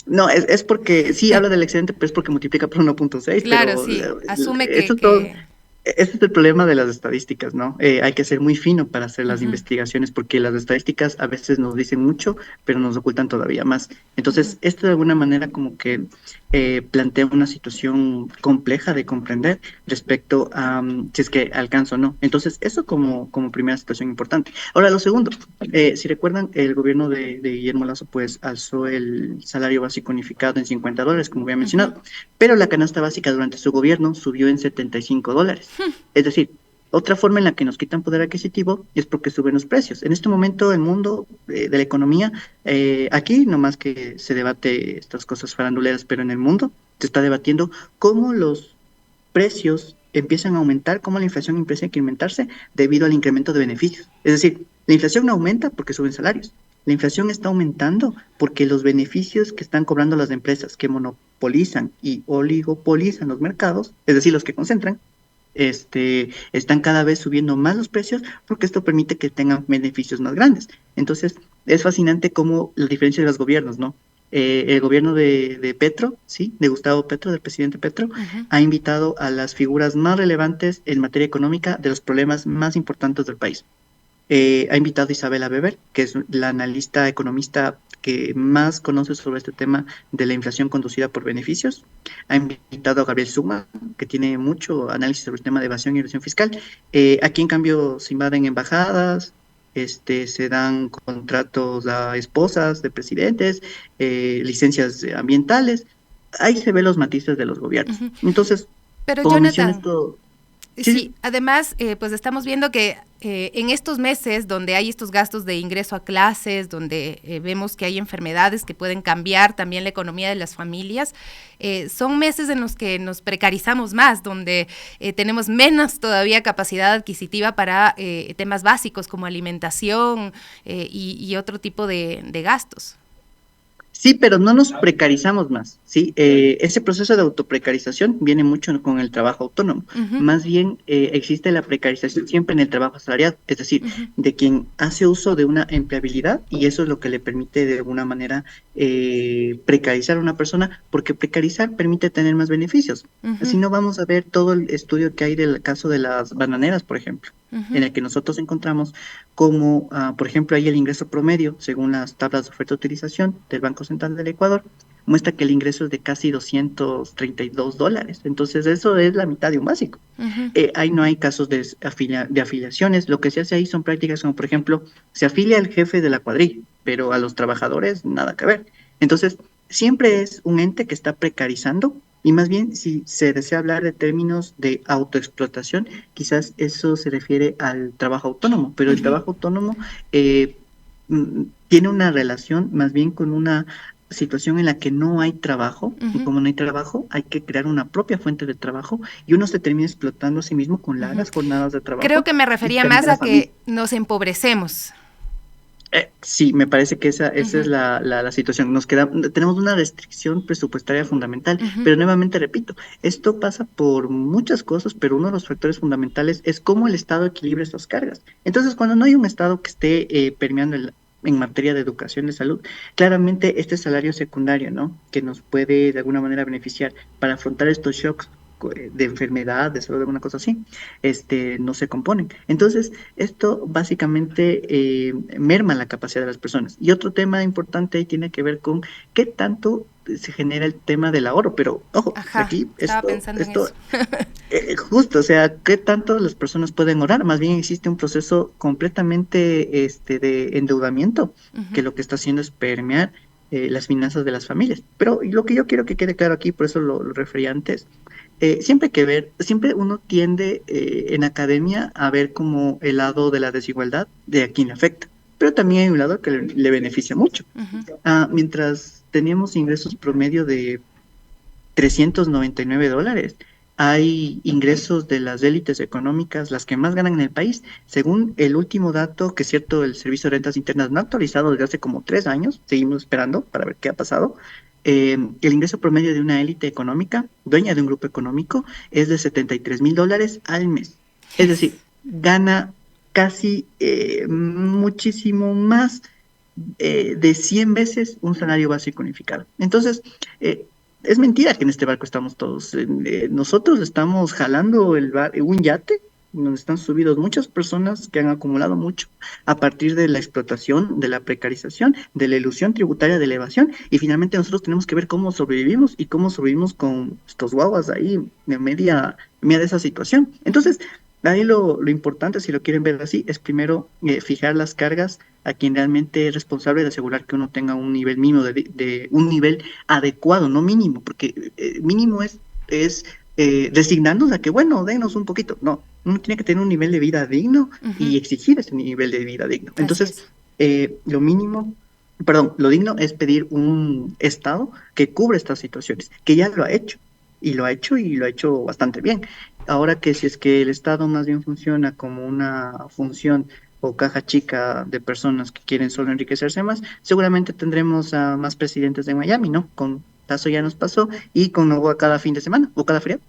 No, es porque sí habla del excedente, pero es porque multiplica por 1.6, Claro, pero sí, asume eso es todo. Ese es el problema de las estadísticas, ¿no? Hay que ser muy fino para hacer las Ujú, investigaciones porque las estadísticas a veces nos dicen mucho, pero nos ocultan todavía más. ujú. Entonces, esto de alguna manera como que plantea una situación compleja de comprender respecto a si es que alcanza o no. Entonces, eso como primera situación importante. Ahora, lo segundo, si recuerdan, el gobierno de Guillermo Lazo pues alzó el salario básico unificado en $50, como había Ujú. mencionado, pero la canasta básica durante su gobierno subió en $75. Es decir, Otra forma en la que nos quitan poder adquisitivo es porque suben los precios. En este momento el mundo de la economía, aquí no más que se debate estas cosas faranduleras, pero en el mundo se está debatiendo cómo los precios empiezan a aumentar, cómo la inflación empieza a incrementarse debido al incremento de beneficios. Es decir, la inflación no aumenta porque suben salarios. La inflación está aumentando porque los beneficios que están cobrando las empresas que monopolizan y oligopolizan los mercados, es decir, los que concentran, están cada vez subiendo más los precios porque esto permite que tengan beneficios más grandes. Entonces, es fascinante cómo la diferencia de los gobiernos, ¿no? El gobierno de Petro, sí, de Gustavo Petro, del presidente Petro, ha invitado a las figuras más relevantes en materia económica de los problemas más importantes del país. Ha invitado a Isabela Weber, que es la analista economista que más conoce sobre este tema de la inflación conducida por beneficios. Ha invitado a Gabriel Suma, que tiene mucho análisis sobre el tema de evasión y elusión fiscal. Aquí, en cambio, se invaden embajadas, se dan contratos a esposas de presidentes, licencias ambientales. Ahí se ven los matices de los gobiernos. Entonces, pero como Jonathan, mencioné esto... Sí, además, pues estamos viendo que en estos meses donde hay estos gastos de ingreso a clases, donde vemos que hay enfermedades que pueden cambiar también la economía de las familias, son meses en los que nos precarizamos más, donde tenemos menos todavía capacidad adquisitiva para temas básicos como alimentación y otro tipo de gastos. Sí, pero no nos precarizamos más, ¿sí? Ese proceso de autoprecarización viene mucho con el trabajo autónomo. Más bien existe la precarización siempre en el trabajo asalariado, es decir, de quien hace uso de una empleabilidad y eso es lo que le permite de alguna manera precarizar a una persona, porque precarizar permite tener más beneficios. Así no vamos a ver todo el estudio que hay del caso de las bananeras, por ejemplo, en el que nosotros encontramos como, por ejemplo, ahí el ingreso promedio, según las tablas de oferta-utilización del Banco Central del Ecuador, muestra que el ingreso es de casi $232. Entonces, eso es la mitad de un básico. Ahí no hay casos de afiliaciones. Lo que se hace ahí son prácticas como, por ejemplo, se afilia al jefe de la cuadrilla, pero a los trabajadores nada que ver. Entonces, siempre es un ente que está precarizando. Y más bien, si se desea hablar de términos de autoexplotación, quizás eso se refiere al trabajo autónomo, pero el trabajo autónomo tiene una relación más bien con una situación en la que no hay trabajo, y como no hay trabajo, hay que crear una propia fuente de trabajo, y uno se termina explotando a sí mismo con largas jornadas de trabajo. Creo que me refería más a que nos empobrecemos. Sí, me parece que esa es la situación. Tenemos una restricción presupuestaria fundamental, pero nuevamente repito, esto pasa por muchas cosas, pero uno de los factores fundamentales es cómo el Estado equilibra estas cargas. Entonces, cuando no hay un Estado que esté permeando en materia de educación, de salud, claramente este salario secundario, ¿no?, que nos puede de alguna manera beneficiar para afrontar estos shocks de enfermedad, de salud, alguna cosa así, no se componen. Entonces, esto básicamente merma la capacidad de las personas. Y otro tema importante ahí tiene que ver con qué tanto se genera el tema del ahorro, pero ojo, aquí estaba pensando en eso. Justo, o sea, qué tanto las personas pueden ahorrar. Más bien existe un proceso completamente de endeudamiento que lo que está haciendo es permear las finanzas de las familias. Pero lo que yo quiero que quede claro aquí, por eso lo refería antes, siempre uno tiende en academia a ver como el lado de la desigualdad de a quien le afecta, pero también hay un lado que le beneficia mucho. Mientras teníamos ingresos promedio de $399, hay ingresos de las élites económicas, las que más ganan en el país, según el último dato, que es cierto, el Servicio de Rentas Internas no ha actualizado desde hace como 3 años, seguimos esperando para ver qué ha pasado. El ingreso promedio de una élite económica, dueña de un grupo económico, es de $73,000 al mes. Es decir, gana casi muchísimo más de 100 veces un salario básico unificado. Entonces, es mentira que en este barco estamos todos. Nosotros estamos jalando un yate donde están subidos muchas personas que han acumulado mucho a partir de la explotación, de la precarización, de la ilusión tributaria, de la evasión, y finalmente nosotros tenemos que ver cómo sobrevivimos y cómo sobrevivimos con estos guaguas ahí en media de esa situación. Entonces, ahí lo importante, si lo quieren ver así, es primero fijar las cargas a quien realmente es responsable de asegurar que uno tenga un nivel mínimo de un nivel adecuado, no mínimo, porque mínimo es designarnos a que, bueno, denos un poquito. No, Uno tiene que tener un nivel de vida digno Ujú. y exigir ese nivel de vida digno. Así Entonces, es. lo mínimo, perdón, lo digno es pedir un Estado que cubra estas situaciones, que ya lo ha hecho, y lo ha hecho y lo ha hecho bastante bien. Ahora que si es que el Estado más bien funciona como una función o caja chica de personas que quieren solo enriquecerse más, seguramente tendremos a más presidentes de Miami, ¿no? Con Tazo ya nos pasó y con Novoa cada fin de semana o cada feriado.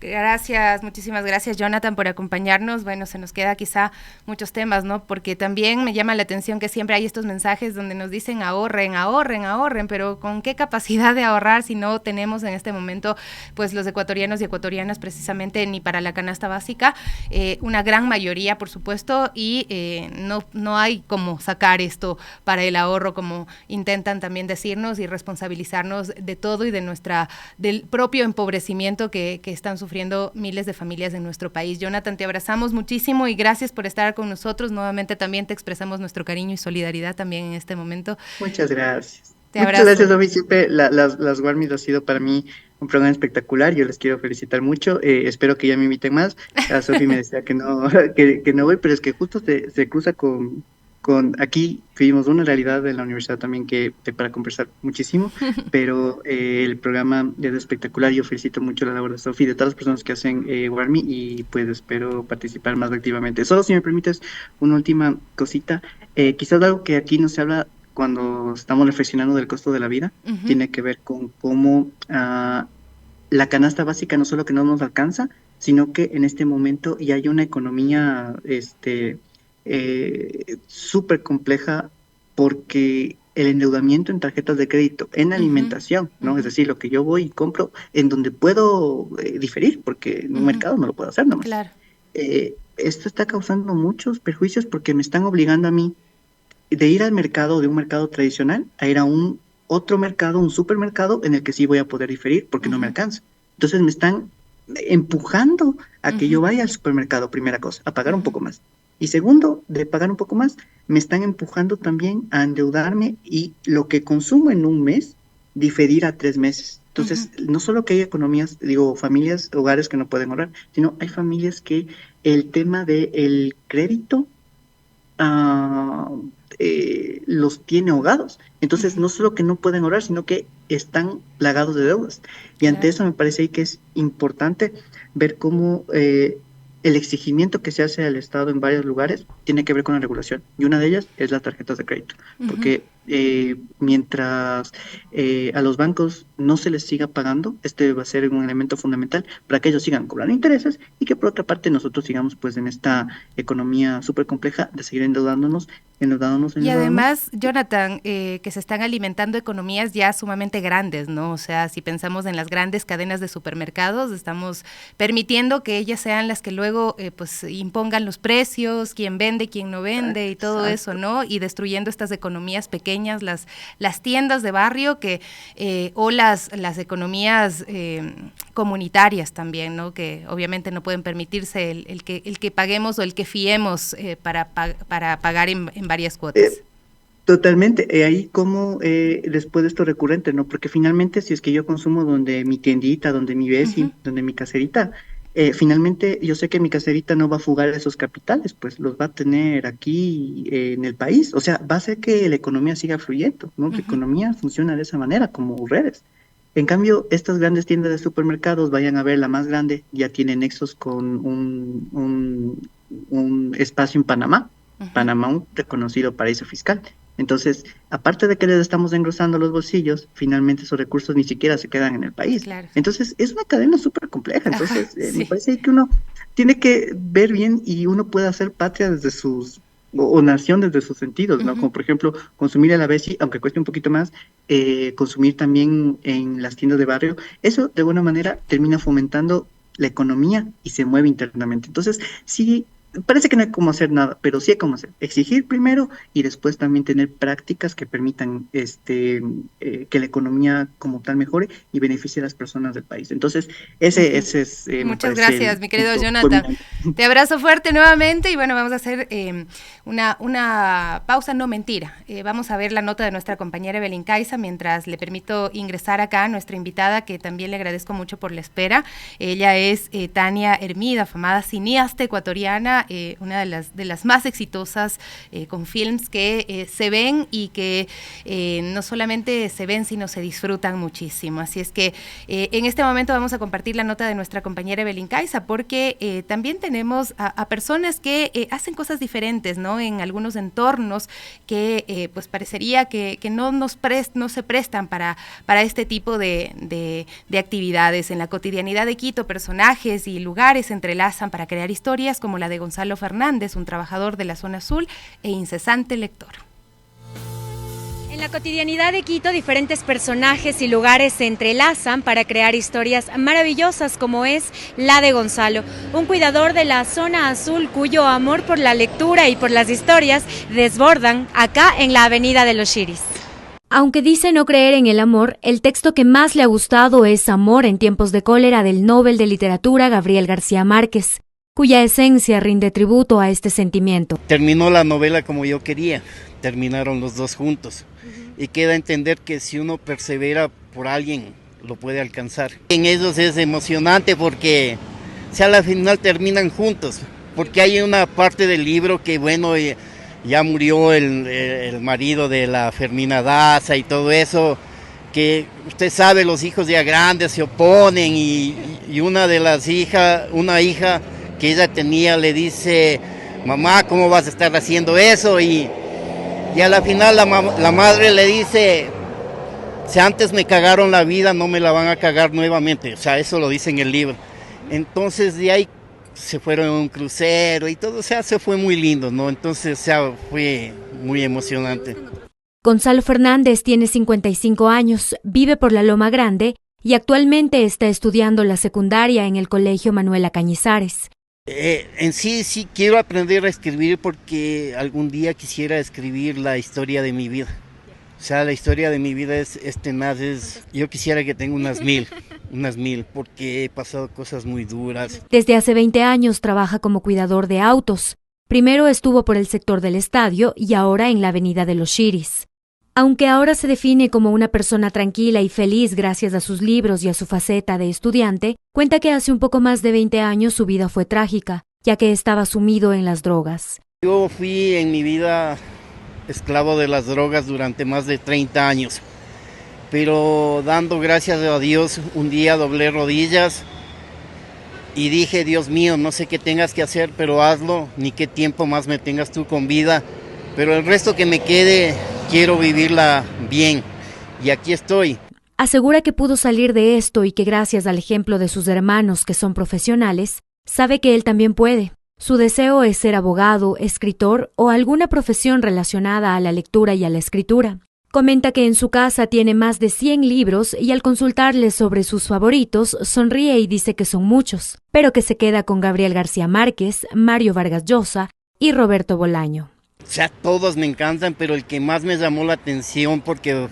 Gracias, muchísimas gracias Jonathan por acompañarnos. Bueno, se nos queda quizá muchos temas, ¿no? Porque también me llama la atención que siempre hay estos mensajes donde nos dicen ahorren, ahorren, ahorren, pero ¿con qué capacidad de ahorrar si no tenemos en este momento, pues los ecuatorianos y ecuatorianas precisamente ni para la canasta básica? Una gran mayoría, por supuesto, y no hay como sacar esto para el ahorro, como intentan también decirnos y responsabilizarnos de todo y del propio empobrecimiento que están sufriendo miles de familias en nuestro país. Jonathan, te abrazamos muchísimo y gracias por estar con nosotros. Nuevamente también te expresamos nuestro cariño y solidaridad también en este momento. Muchas gracias. Te Muchas gracias, abrazo. Domi. Siempre las Warmis ha sido para mí un programa espectacular. Yo les quiero felicitar mucho. Espero que ya me inviten más. A Sofi me decía que no, que no voy, pero es que justo se cruza con aquí vivimos una realidad en la universidad también que para conversar muchísimo, pero el programa es espectacular. Yo felicito mucho la labor de Sofi, de todas las personas que hacen Warmi y pues espero participar más activamente. Solo si me permites una última cosita, quizás algo que aquí no se habla cuando estamos reflexionando del costo de la vida, Uh-huh. tiene que ver con cómo la canasta básica no solo que no nos alcanza, sino que en este momento ya hay una economía súper compleja porque el endeudamiento en tarjetas de crédito, en Uh-huh. alimentación, ¿no? Es Uh-huh. decir, lo que yo voy y compro en donde puedo diferir, porque en un Uh-huh. mercado no lo puedo hacer nomás. Claro. Esto está causando muchos perjuicios porque me están obligando a mí de ir al mercado, de un mercado tradicional, a ir a un otro mercado, un supermercado, en el que sí voy a poder diferir porque no me Uh-huh. alcanza. Entonces me están empujando a que Uh-huh. yo vaya al supermercado, primera cosa, a pagar un Uh-huh. poco más. Y segundo, de pagar un poco más, me están empujando también a endeudarme y lo que consumo en un mes, diferir a 3 meses. Uh-huh. Entonces, no solo que hay economías, digo, familias, hogares que no pueden ahorrar, sino hay familias que el tema del crédito ah, los tiene ahogados. Entonces, Uh-huh. no solo que no pueden orar, sino que están plagados de deudas. Y ante Claro. eso me parece ahí que es importante ver cómo el exigimiento que se hace al Estado en varios lugares tiene que ver con la regulación. Y una de ellas es las tarjetas de crédito. Uh-huh. Porque mientras a los bancos no se les siga pagando, este va a ser un elemento fundamental para que ellos sigan cobrando intereses y que por otra parte nosotros sigamos pues en esta economía súper compleja de seguir endeudándonos, endeudándonos, Y endeudándonos. además, Jonathan, que se están alimentando economías ya sumamente grandes, ¿no? O sea, si pensamos en las grandes cadenas de supermercados, estamos permitiendo que ellas sean las que luego, pues, impongan los precios, quién vende, quién no vende y todo eso, Exacto. ¿no? Y destruyendo estas economías pequeñas, las tiendas de barrio o las economías comunitarias también, ¿no? Que obviamente no pueden permitirse el que paguemos o el que fiemos para pagar en varias cuotas. Eh, Totalmente, ahí como después de esto recurrente, ¿no? Porque finalmente si es que yo consumo donde mi tiendita, donde mi Uh-huh. besi, donde mi caserita, finalmente yo sé que mi caserita no va a fugar esos capitales, pues los va a tener aquí en el país, o sea, va a hacer que la economía siga fluyendo, ¿no? La Uh-huh. economía funciona de esa manera, como redes. En cambio, estas grandes tiendas de supermercados, vayan a ver la más grande, ya tiene nexos con un espacio en Panamá. Uh-huh. Panamá, un reconocido paraíso fiscal. Entonces, aparte de que les estamos engrosando los bolsillos, finalmente esos recursos ni siquiera se quedan en el país. Claro. Entonces, es una cadena súper compleja. Ajá, Entonces, me sí. parece que uno tiene que ver bien y uno puede hacer patria desde o nación desde sus sentidos, ¿no? Uh-huh. Como por ejemplo, consumir a la vez, aunque cueste un poquito más, consumir también en las tiendas de barrio. Eso, de alguna manera, termina fomentando la economía y se mueve internamente. Entonces, sí parece que no hay cómo hacer nada, pero sí hay cómo hacer. Exigir primero y después también tener prácticas que permitan que la economía como tal mejore y beneficie a las personas del país. Entonces, ese es, me Muchas parece, gracias, el mi querido punto Jonathan. culminante. Te abrazo fuerte nuevamente y bueno, vamos a hacer una pausa, no mentira. Vamos a ver la nota de nuestra compañera Evelyn Caiza mientras le permito ingresar acá a nuestra invitada, que también le agradezco mucho por la espera. Ella es Tania Hermida, afamada cineasta ecuatoriana, una de las más exitosas con films que se ven y que no solamente se ven, sino se disfrutan muchísimo. Así es que en este momento vamos a compartir la nota de nuestra compañera Evelyn Caiza, porque también tenemos a personas que hacen cosas diferentes, ¿no? En algunos entornos que pues parecería que no se prestan para este tipo de actividades. En la cotidianidad de Quito, personajes y lugares se entrelazan para crear historias como la de Gonzalo Fernández, un trabajador de la zona azul e incesante lector. En la cotidianidad de Quito, diferentes personajes y lugares se entrelazan para crear historias maravillosas como es la de Gonzalo, un cuidador de la zona azul cuyo amor por la lectura y por las historias desbordan acá en la Avenida de los Shiris. Aunque dice no creer en el amor, el texto que más le ha gustado es Amor en tiempos de cólera del Nobel de Literatura Gabriel García Márquez, cuya esencia rinde tributo a este sentimiento. Terminó la novela como yo quería, terminaron los dos juntos. Y queda entender que si uno persevera por alguien, lo puede alcanzar. En ellos es emocionante porque a la final terminan juntos, porque hay una parte del libro que bueno, ya murió el marido de la Fermina Daza y todo eso, que usted sabe, los hijos ya grandes se oponen y una de las una hija que ella tenía le dice, mamá, ¿cómo vas a estar haciendo eso? Y a la final la madre le dice, si antes me cagaron la vida, no me la van a cagar nuevamente. O sea, eso lo dice en el libro. Entonces de ahí se fueron a un crucero y todo, o sea, se fue muy lindo, ¿no? Entonces, o sea, fue muy emocionante. Gonzalo Fernández tiene 55 años, vive por la Loma Grande y actualmente está estudiando la secundaria en el Colegio Manuela Cañizares. En sí quiero aprender a escribir porque algún día quisiera escribir la historia de mi vida. O sea, la historia de mi vida es tenaz, yo quisiera que tenga unas mil, porque he pasado cosas muy duras. Desde hace 20 años trabaja como cuidador de autos. Primero estuvo por el sector del estadio y ahora en la Avenida de los Shiris. Aunque ahora se define como una persona tranquila y feliz gracias a sus libros y a su faceta de estudiante, cuenta que hace un poco más de 20 años su vida fue trágica, ya que estaba sumido en las drogas. Yo fui en mi vida esclavo de las drogas durante más de 30 años, pero dando gracias a Dios, un día doblé rodillas y dije, Dios mío, no sé qué tengas que hacer, pero hazlo, ni qué tiempo más me tengas tú con vida, pero el resto que me quede, quiero vivirla bien, y aquí estoy. Asegura que pudo salir de esto y que gracias al ejemplo de sus hermanos que son profesionales, sabe que él también puede. Su deseo es ser abogado, escritor o alguna profesión relacionada a la lectura y a la escritura. Comenta que en su casa tiene más de 100 libros y al consultarle sobre sus favoritos, sonríe y dice que son muchos, pero que se queda con Gabriel García Márquez, Mario Vargas Llosa y Roberto Bolaño. O sea, todos me encantan, pero el que más me llamó la atención porque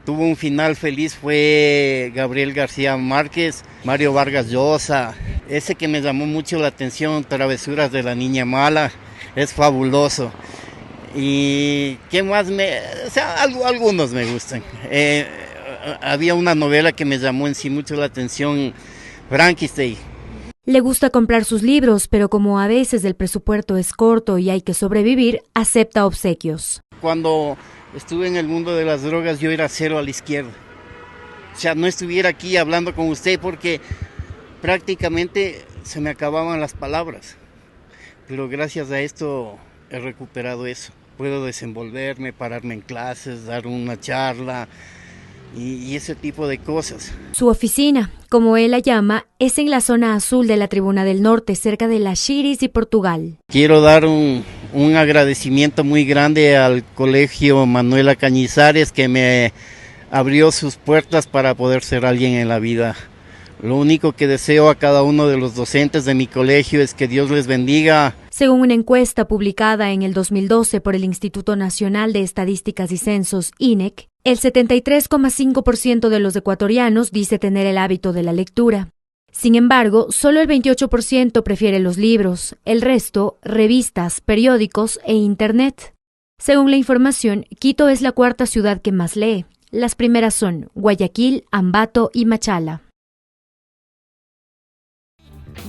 tuvo un final feliz fue Gabriel García Márquez, Mario Vargas Llosa. Ese que me llamó mucho la atención, Travesuras de la Niña Mala, es fabuloso. Y qué más o sea, algunos me gustan. Había una novela que me llamó en sí mucho la atención, Frankenstein. Le gusta comprar sus libros, pero como a veces el presupuesto es corto y hay que sobrevivir, acepta obsequios. Cuando estuve en el mundo de las drogas, yo era cero a la izquierda. O sea, no estuviera aquí hablando con usted porque prácticamente se me acababan las palabras. Pero gracias a esto he recuperado eso. Puedo desenvolverme, pararme en clases, dar una charla y ese tipo de cosas. Su oficina, como él la llama, es en la zona azul de la Tribuna del Norte, cerca de las Shiris y Portugal. Quiero dar un agradecimiento muy grande al Colegio Manuela Cañizares que me abrió sus puertas para poder ser alguien en la vida. Lo único que deseo a cada uno de los docentes de mi colegio es que Dios les bendiga. Según una encuesta publicada en el 2012 por el Instituto Nacional de Estadísticas y Censos, INEC, el 73,5% de los ecuatorianos dice tener el hábito de la lectura. Sin embargo, solo el 28% prefiere los libros, el resto, revistas, periódicos e Internet. Según la información, Quito es la cuarta ciudad que más lee. Las primeras son Guayaquil, Ambato y Machala.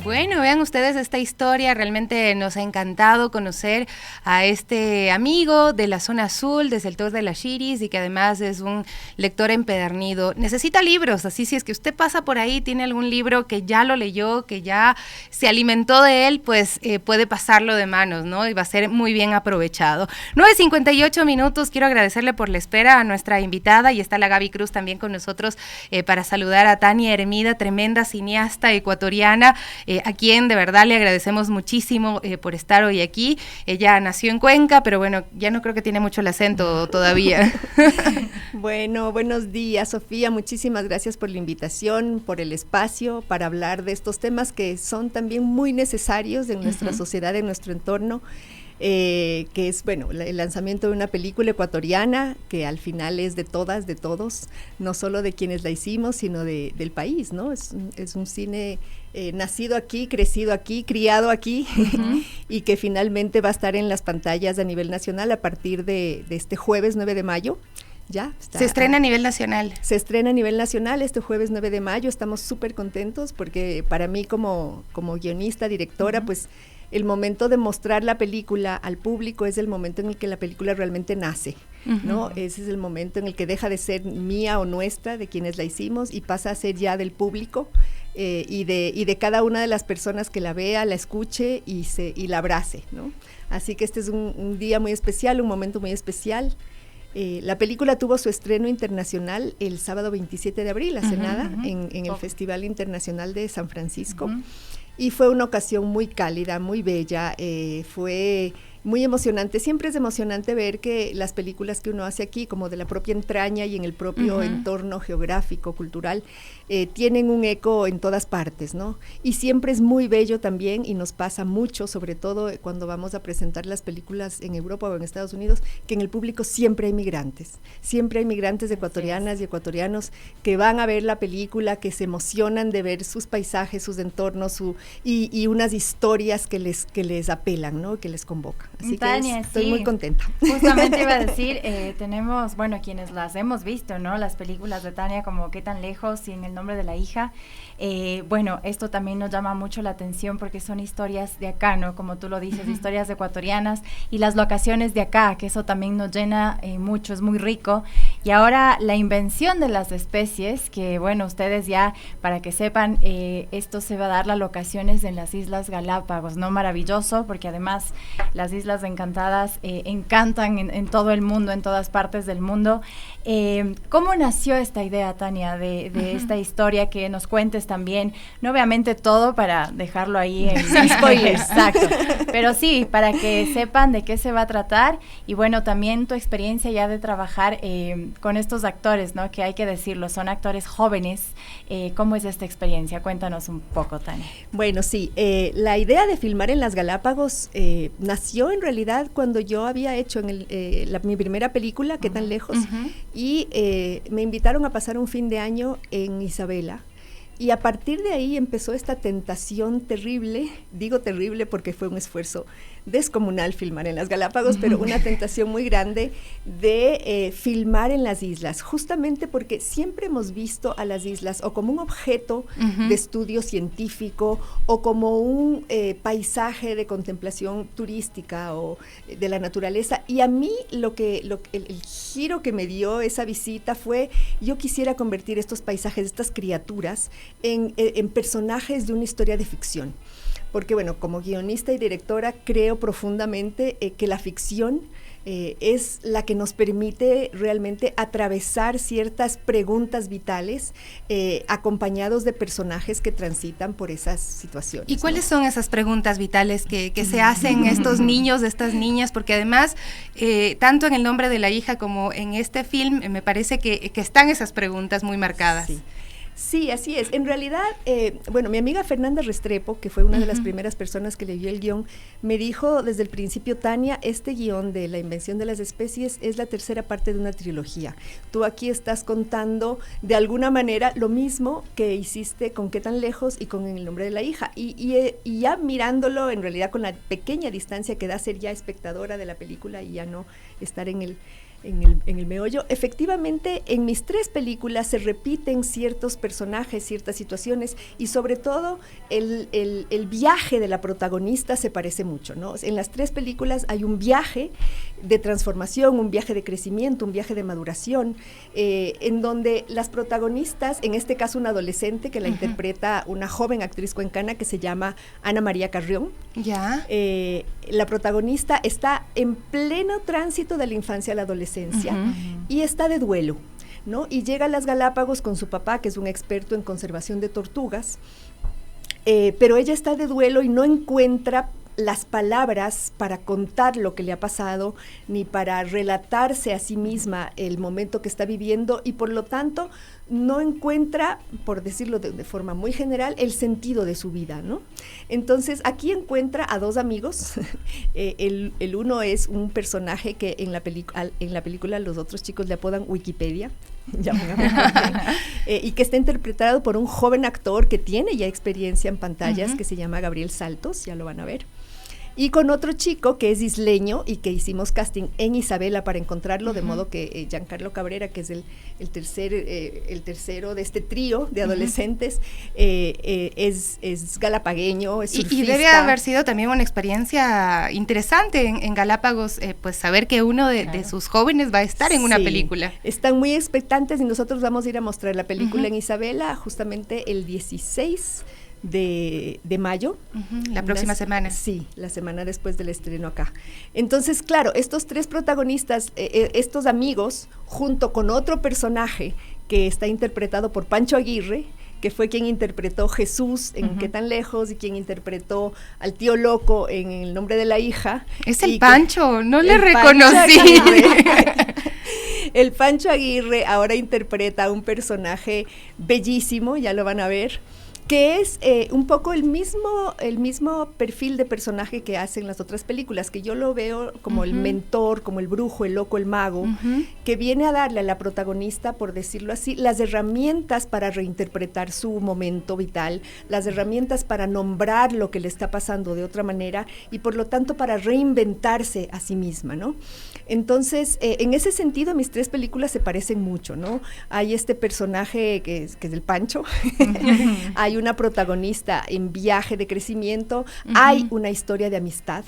Bueno, vean ustedes esta historia, realmente nos ha encantado conocer a este amigo de la zona azul, del sector de las Chiris, y que además es un lector empedernido. Necesita libros, así si es que usted pasa por ahí, tiene algún libro que ya lo leyó, que ya se alimentó de él, pues puede pasarlo de manos, ¿no? Y va a ser muy bien aprovechado. 9:58 minutos, quiero agradecerle por la espera a nuestra invitada, y está la Gaby Cruz también con nosotros para saludar a Tania Hermida, tremenda cineasta ecuatoriana, a quien de verdad le agradecemos muchísimo por estar hoy aquí. Ella nació en Cuenca, pero bueno, ya no creo que tiene mucho el acento todavía. Bueno, buenos días, Sofía. Muchísimas gracias por la invitación, por el espacio para hablar de estos temas que son también muy necesarios en nuestra sociedad, en nuestro entorno. Que es, bueno, el lanzamiento de una película ecuatoriana que al final es de todas, de todos, no solo de quienes la hicimos, sino del país, ¿no? Es un cine nacido aquí, crecido aquí, criado aquí, y que finalmente va a estar en las pantallas a nivel nacional a partir de este jueves 9 de mayo. Ya se estrena a nivel nacional. Se estrena a nivel nacional este jueves 9 de mayo, estamos súper contentos porque para mí como guionista, directora, pues el momento de mostrar la película al público es el momento en el que la película realmente nace, ¿no? Ese es el momento en el que deja de ser mía o nuestra, de quienes la hicimos, y pasa a ser ya del público y de cada una de las personas que la vea, la escuche y la abrace, ¿no? Así que este es un día muy especial, un momento muy especial. La película tuvo su estreno internacional el sábado 27 de abril, hace nada, en el Festival Internacional de San Francisco. Y fue una ocasión muy cálida, muy bella, fue muy emocionante. Siempre es emocionante ver que las películas que uno hace aquí, como de la propia entraña y en el propio entorno geográfico, cultural, tienen un eco en todas partes, ¿no? Y siempre es muy bello también, y nos pasa mucho, sobre todo cuando vamos a presentar las películas en Europa o en Estados Unidos, que en el público siempre hay migrantes ecuatorianas y ecuatorianos que van a ver la película, que se emocionan de ver sus paisajes, sus entornos, y unas historias que les apelan, ¿no? Que les convocan. Así Tania, que estoy muy contenta. Justamente iba a decir, tenemos, bueno, quienes las hemos visto, ¿no? Las películas de Tania, como Qué tan lejos y En el nombre de la hija. Bueno, esto también nos llama mucho la atención porque son historias de acá, ¿no? Como tú lo dices, historias ecuatorianas y las locaciones de acá, que eso también nos llena mucho, es muy rico. Y ahora la invención de las especies, que bueno, ustedes ya, para que sepan, esto se va a dar las locaciones en las Islas Galápagos, ¿no? Maravilloso, porque además las Islas Encantadas encantan en todo el mundo, en todas partes del mundo. ¿Cómo nació esta idea, Tania, de esta historia? Que nos cuentes también, no obviamente todo para dejarlo ahí en spoilers, exacto, pero sí, para que sepan de qué se va a tratar, y bueno, también tu experiencia ya de trabajar con estos actores, ¿no? Que hay que decirlo, son actores jóvenes. ¿Cómo es esta experiencia? Cuéntanos un poco, Tania. Bueno, sí, la idea de filmar en las Galápagos nació en realidad cuando yo había hecho mi primera película, Qué tan lejos, y me invitaron a pasar un fin de año en Isabela. Y a partir de ahí empezó esta tentación terrible, digo terrible porque fue un esfuerzo descomunal filmar en las Galápagos, pero una tentación muy grande de filmar en las islas, justamente porque siempre hemos visto a las islas o como un objeto de estudio científico o como un paisaje de contemplación turística o de la naturaleza. Y a mí el giro que me dio esa visita fue, yo quisiera convertir estos paisajes, estas criaturas, en personajes de una historia de ficción. Porque bueno, como guionista y directora creo profundamente que la ficción es la que nos permite realmente atravesar ciertas preguntas vitales acompañados de personajes que transitan por esas situaciones. ¿Y cuáles son esas preguntas vitales que se hacen estos niños, estas niñas? Porque además, tanto en El nombre de la hija como en este film, me parece que están esas preguntas muy marcadas. Sí. Sí, así es. En realidad, bueno, mi amiga Fernanda Restrepo, que fue una de las primeras personas que leyó el guión, me dijo desde el principio: Tania, este guión de La invención de las especies es la tercera parte de una trilogía. Tú aquí estás contando de alguna manera lo mismo que hiciste con Qué tan lejos y con El nombre de la hija. Y ya mirándolo, en realidad con la pequeña distancia que da ser ya espectadora de la película y ya no estar en el meollo, efectivamente en mis 3 películas se repiten ciertos personajes, ciertas situaciones, y sobre todo el viaje de la protagonista se parece mucho, ¿no? En las 3 películas hay un viaje de transformación, un viaje de crecimiento, un viaje de maduración, en donde las protagonistas, en este caso una adolescente que la interpreta una joven actriz cuencana que se llama Ana María Carrión. Ya. La protagonista está en pleno tránsito de la infancia a la adolescencia y está de duelo, ¿no? Y llega a las Galápagos con su papá, que es un experto en conservación de tortugas, pero ella está de duelo y no encuentra las palabras para contar lo que le ha pasado, ni para relatarse a sí misma el momento que está viviendo, y por lo tanto no encuentra, por decirlo de forma muy general, el sentido de su vida, ¿no? Entonces aquí encuentra a 2 amigos. El uno es un personaje que en la película los otros chicos le apodan Wikipedia, y que está interpretado por un joven actor que tiene ya experiencia en pantallas, que se llama Gabriel Saltos, ya lo van a ver. Y con otro chico que es isleño y que hicimos casting en Isabela para encontrarlo, de modo que Giancarlo Cabrera, que es el tercero de este trío de adolescentes, es galapagueño, es surfista. Y debe haber sido también una experiencia interesante en Galápagos, pues saber que uno de sus jóvenes va a estar en una película. Están muy expectantes y nosotros vamos a ir a mostrar la película en Isabela justamente el 16 de mayo. La próxima semana. Sí, la semana después del estreno acá. Entonces, claro, estos 3 protagonistas, estos amigos, junto con otro personaje que está interpretado por Pancho Aguirre, que fue quien interpretó Jesús en Qué tan lejos y quien interpretó al tío loco en El nombre de la hija. Es el Pancho, no le reconocí. El Pancho Aguirre ahora interpreta a un personaje bellísimo, ya lo van a ver, que es un poco el mismo perfil de personaje que hacen las otras películas, que yo lo veo como el mentor, como el brujo, el loco, el mago, que viene a darle a la protagonista, por decirlo así, las herramientas para reinterpretar su momento vital, las herramientas para nombrar lo que le está pasando de otra manera y por lo tanto para reinventarse a sí misma, ¿no? Entonces, en ese sentido, mis 3 películas se parecen mucho, ¿no? Hay este personaje que es el Pancho, hay una protagonista en viaje de crecimiento, hay una historia de amistad,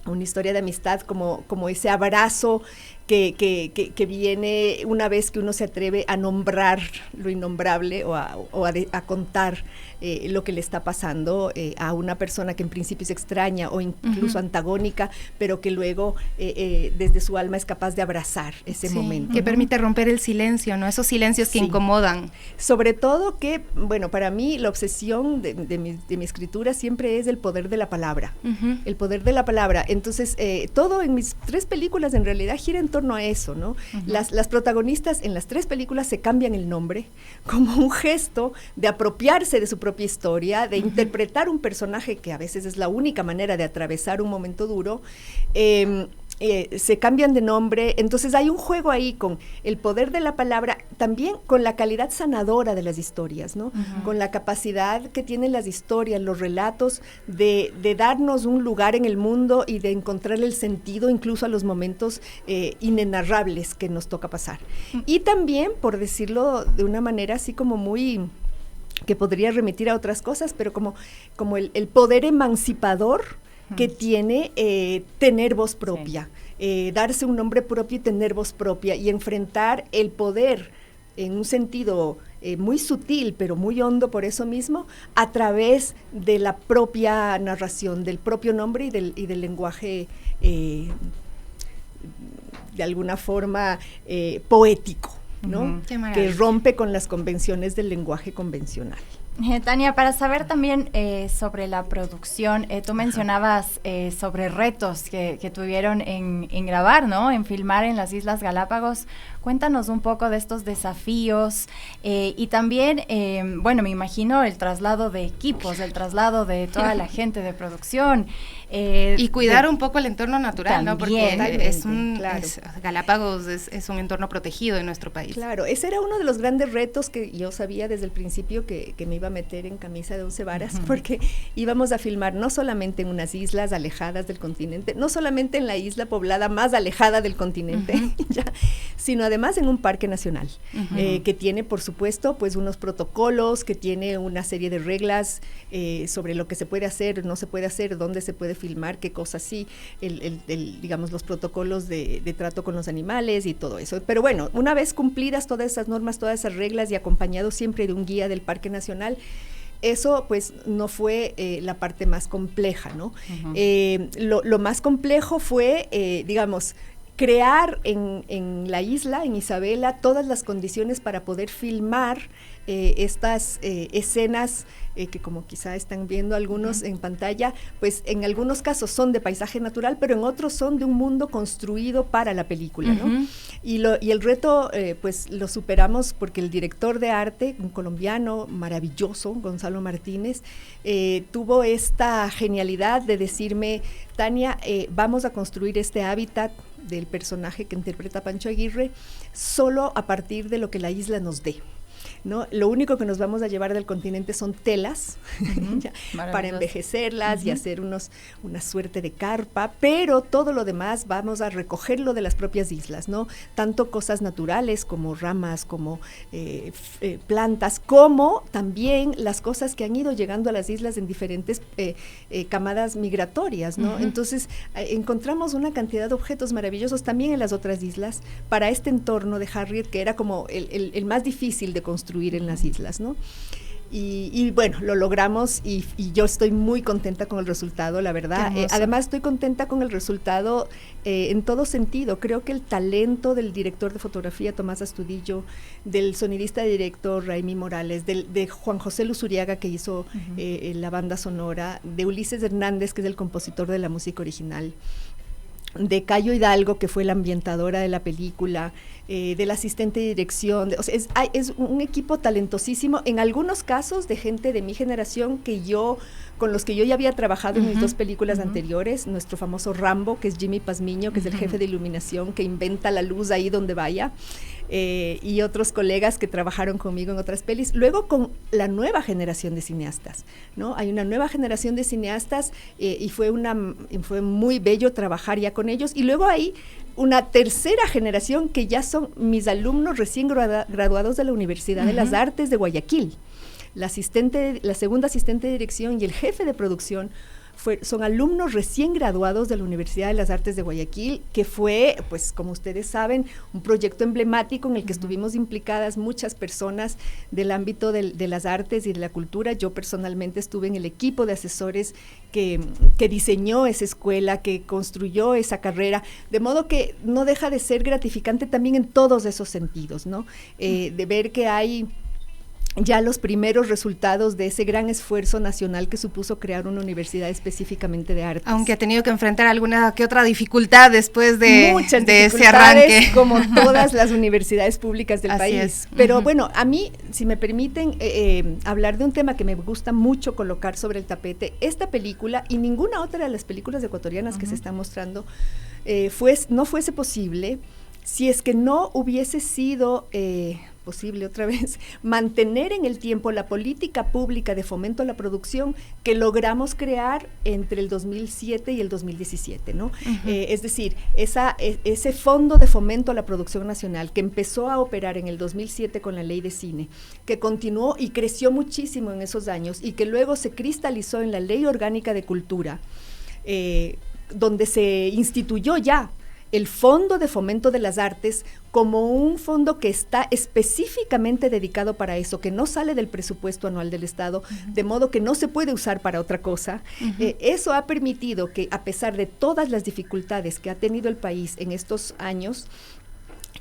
una historia de amistad como ese abrazo que viene una vez que uno se atreve a nombrar lo innombrable o a contar lo que le está pasando a una persona que en principio es extraña o incluso antagónica, pero que luego desde su alma es capaz de abrazar ese momento. Que permite romper el silencio, ¿no? Esos silencios que incomodan. Sobre todo que, bueno, para mí la obsesión de mi escritura siempre es el poder de la palabra, el poder de la palabra. Entonces, todo en mis 3 películas en realidad gira en torno a eso, ¿no? Las protagonistas en las 3 películas se cambian el nombre como un gesto de apropiarse de su propia historia, de interpretar un personaje que a veces es la única manera de atravesar un momento duro. Se cambian de nombre, entonces hay un juego ahí con el poder de la palabra, también con la calidad sanadora de las historias, ¿no? Con la capacidad que tienen las historias, los relatos, de darnos un lugar en el mundo y de encontrar el sentido incluso a los momentos inenarrables que nos toca pasar. Y también, por decirlo de una manera así como muy, que podría remitir a otras cosas, pero como el poder emancipador que tiene tener voz propia, darse un nombre propio y tener voz propia y enfrentar el poder en un sentido muy sutil pero muy hondo por eso mismo, a través de la propia narración, del propio nombre y del lenguaje de alguna forma poético, ¿no? Que rompe con las convenciones del lenguaje convencional. Tania, para saber también sobre la producción, tú mencionabas sobre retos que tuvieron en grabar, ¿no? En filmar en las Islas Galápagos. Cuéntanos un poco de estos desafíos y también, bueno, me imagino el traslado de equipos, el traslado de toda la gente de producción. Y cuidar un poco el entorno natural, también, ¿no? Porque claro. Galápagos es un entorno protegido en nuestro país. Claro, ese era uno de los grandes retos que yo sabía desde el principio que me iba a meter en camisa de 11 varas, porque íbamos a filmar no solamente en unas islas alejadas del continente, no solamente en la isla poblada más alejada del continente, ya, sino además en un parque nacional, que tiene, por supuesto, pues unos protocolos, que tiene una serie de reglas sobre lo que se puede hacer, no se puede hacer, dónde se puede filmar, qué cosas sí, digamos, los protocolos de trato con los animales y todo eso. Pero bueno, una vez cumplidas todas esas normas, todas esas reglas y acompañado siempre de un guía del Parque Nacional, eso pues no fue la parte más compleja, ¿no? Lo más complejo fue, digamos, crear en la isla, en Isabela, todas las condiciones para poder filmar estas escenas que como quizá están viendo algunos en pantalla, pues en algunos casos son de paisaje natural, pero en otros son de un mundo construido para la película, ¿no? Y el reto, pues lo superamos porque el director de arte, un colombiano maravilloso, Gonzalo Martínez, tuvo esta genialidad de decirme, Tania, vamos a construir este hábitat del personaje que interpreta Pancho Aguirre solo a partir de lo que la isla nos dé, ¿no? Lo único que nos vamos a llevar del continente son telas para envejecerlas y hacer una suerte de carpa, pero todo lo demás vamos a recogerlo de las propias islas, ¿no? Tanto cosas naturales como ramas, como plantas, como también las cosas que han ido llegando a las islas en diferentes camadas migratorias, ¿no? Entonces encontramos una cantidad de objetos maravillosos también en las otras islas para este entorno de Harriet, que era como el más difícil de construir en las islas, ¿no? Y bueno, lo logramos y yo estoy muy contenta con el resultado, la verdad. Además estoy contenta con el resultado en todo sentido. Creo que el talento del director de fotografía, Tomás Astudillo, del sonidista director, Raimi Morales, de Juan José Luzuriaga, que hizo la banda sonora, de Ulises Hernández, que es el compositor de la música original, de Cayo Hidalgo, que fue la ambientadora de la película, del asistente de dirección, o sea, es un equipo talentosísimo, en algunos casos de gente de mi generación con los que yo ya había trabajado en mis dos películas anteriores, nuestro famoso Rambo, que es Jimmy Pazmiño, que es el jefe de iluminación, que inventa la luz ahí donde vaya, y otros colegas que trabajaron conmigo en otras pelis. Luego con la nueva generación de cineastas, ¿no? Hay una nueva generación de cineastas y fue muy bello trabajar ya con ellos. Y luego hay una tercera generación que ya son mis alumnos recién graduados de la Universidad de las Artes de Guayaquil. La segunda asistente de dirección y el jefe de producción son alumnos recién graduados de la Universidad de las Artes de Guayaquil, que fue, pues como ustedes saben, un proyecto emblemático en el que estuvimos implicadas muchas personas del ámbito de las artes y de la cultura. Yo personalmente estuve en el equipo de asesores que diseñó esa escuela, que construyó esa carrera, de modo que no deja de ser gratificante también en todos esos sentidos, ¿no? De ver que hay ya los primeros resultados de ese gran esfuerzo nacional que supuso crear una universidad específicamente de artes. Aunque ha tenido que enfrentar alguna que otra dificultad después de ese arranque. Como todas las universidades públicas del país. Es. Pero bueno, a mí, si me permiten hablar de un tema que me gusta mucho colocar sobre el tapete, esta película y ninguna otra de las películas ecuatorianas que se están mostrando no fuese posible si es que no hubiese sido posible otra vez mantener en el tiempo la política pública de fomento a la producción que logramos crear entre el 2007 y el 2017, ¿no? Es decir, ese fondo de fomento a la producción nacional que empezó a operar en el 2007 con la ley de cine, que continuó y creció muchísimo en esos años y que luego se cristalizó en la ley orgánica de cultura, donde se instituyó ya el Fondo de Fomento de las Artes como un fondo que está específicamente dedicado para eso, que no sale del presupuesto anual del Estado, de modo que no se puede usar para otra cosa. Eso ha permitido que, a pesar de todas las dificultades que ha tenido el país en estos años,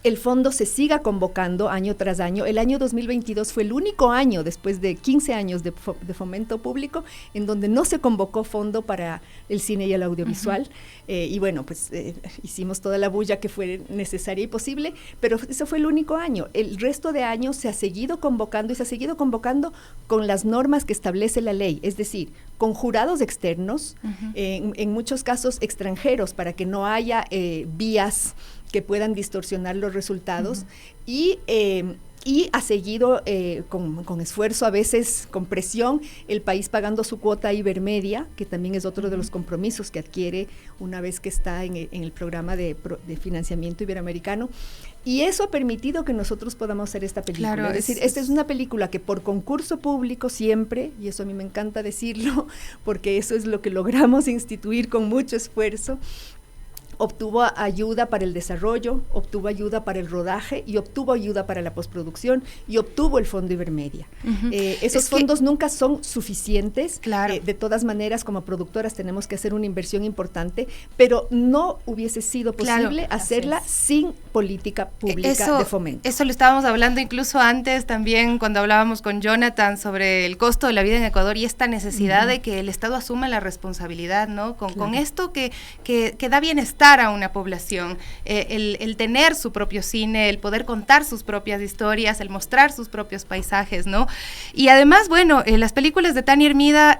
el fondo se siga convocando año tras año. El año 2022 fue el único año, después de 15 años de fomento público, en donde no se convocó fondo para el cine y el audiovisual. Y bueno, pues hicimos toda la bulla que fue necesaria y posible, pero eso fue el único año. El resto de años se ha seguido convocando, y se ha seguido convocando con las normas que establece la ley, es decir, con jurados externos, en muchos casos extranjeros, para que no haya vías que puedan distorsionar los resultados, y ha seguido con esfuerzo, a veces con presión, el país pagando su cuota a Ibermedia, que también es otro de los compromisos que adquiere una vez que está en el programa de financiamiento iberoamericano, y eso ha permitido que nosotros podamos hacer esta película. Claro, es decir, esta es una película que por concurso público siempre, y eso a mí me encanta decirlo, porque eso es lo que logramos instituir con mucho esfuerzo, obtuvo ayuda para el desarrollo, obtuvo ayuda para el rodaje y obtuvo ayuda para la postproducción y obtuvo el fondo Ibermedia. Esos fondos nunca son suficientes. Claro. De todas maneras, como productoras tenemos que hacer una inversión importante, pero no hubiese sido posible hacerla sin política pública de fomento. Eso lo estábamos hablando incluso antes también cuando hablábamos con Jonathan sobre el costo de la vida en Ecuador y esta necesidad de que el Estado asuma la responsabilidad, ¿no? Con esto que da bienestar a una población, el tener su propio cine, el poder contar sus propias historias, el mostrar sus propios paisajes, ¿no? Y además, bueno, las películas de Tania Hermida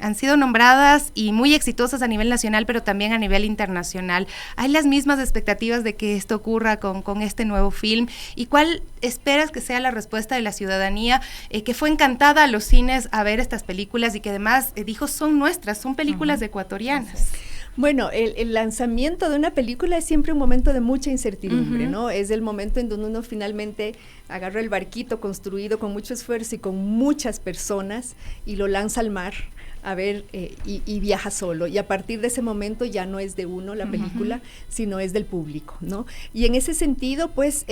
han sido nombradas y muy exitosas a nivel nacional, pero también a nivel internacional. ¿Hay las mismas expectativas de que esto ocurra con este nuevo film? ¿Y cuál esperas que sea la respuesta de la ciudadanía que fue encantada a los cines a ver estas películas y que además dijo son nuestras, son películas ecuatorianas? Bueno, el lanzamiento de una película es siempre un momento de mucha incertidumbre, ¿no? Es el momento en donde uno finalmente agarra el barquito construido con mucho esfuerzo y con muchas personas y lo lanza al mar a ver y viaja solo, y a partir de ese momento ya no es de uno la película, sino es del público, ¿no? Y en ese sentido, pues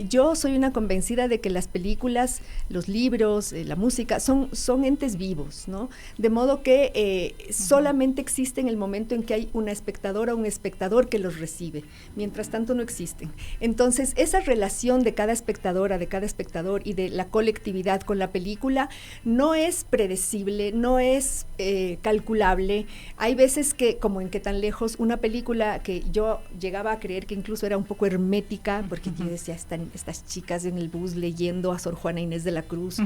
yo soy una convencida de que las películas, los libros, la música son entes vivos, ¿no? De modo que solamente existen en el momento en que hay una espectadora o un espectador que los recibe, mientras tanto no existen. Entonces esa relación de cada espectadora, de cada espectador y de la colectividad con la película no es predecible, no es calculable. Hay veces que, como en Qué tan lejos, una película que yo llegaba a creer que incluso era un poco hermética, porque yo decía, están estas chicas en el bus leyendo a Sor Juana Inés de la Cruz,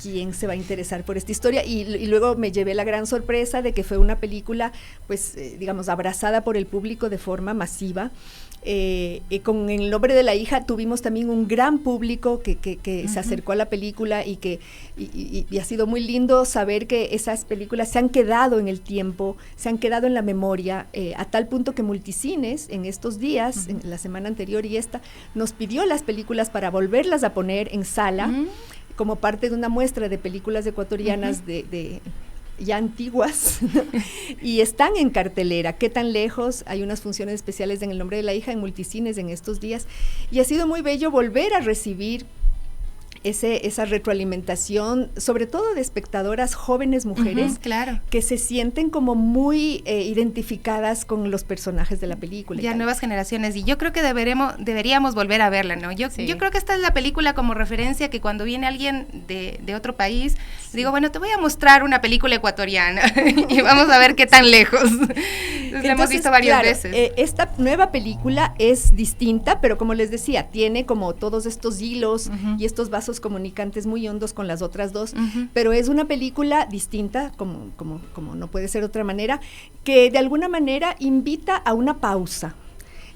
¿quién se va a interesar por esta historia? Y luego me llevé la gran sorpresa de que fue una película, pues, digamos, abrazada por el público de forma masiva. Con El nombre de la hija tuvimos también un gran público que se acercó a la película y ha sido muy lindo saber que esas películas se han quedado en el tiempo, se han quedado en la memoria, a tal punto que Multicines en estos días, en la semana anterior y esta, nos pidió las películas para volverlas a poner en sala como parte de una muestra de películas ecuatorianas de ya antiguas y están en cartelera. Qué tan lejos, hay unas funciones especiales en El nombre de la hija en Multicines en estos días, y ha sido muy bello volver a recibir esa retroalimentación, sobre todo de espectadoras jóvenes mujeres, claro, que se sienten como muy identificadas con los personajes de la película. Ya nuevas generaciones, y yo creo que deberíamos volver a verla, ¿no? Yo creo que esta es la película como referencia, que cuando viene alguien de otro país, digo, bueno, te voy a mostrar una película ecuatoriana y vamos a ver qué tan lejos. Entonces, la hemos visto varias veces. Esta nueva película es distinta, pero como les decía, tiene como todos estos hilos y estos vasos comunicantes muy hondos con las otras dos, pero es una película distinta, como no puede ser de otra manera, que de alguna manera invita a una pausa,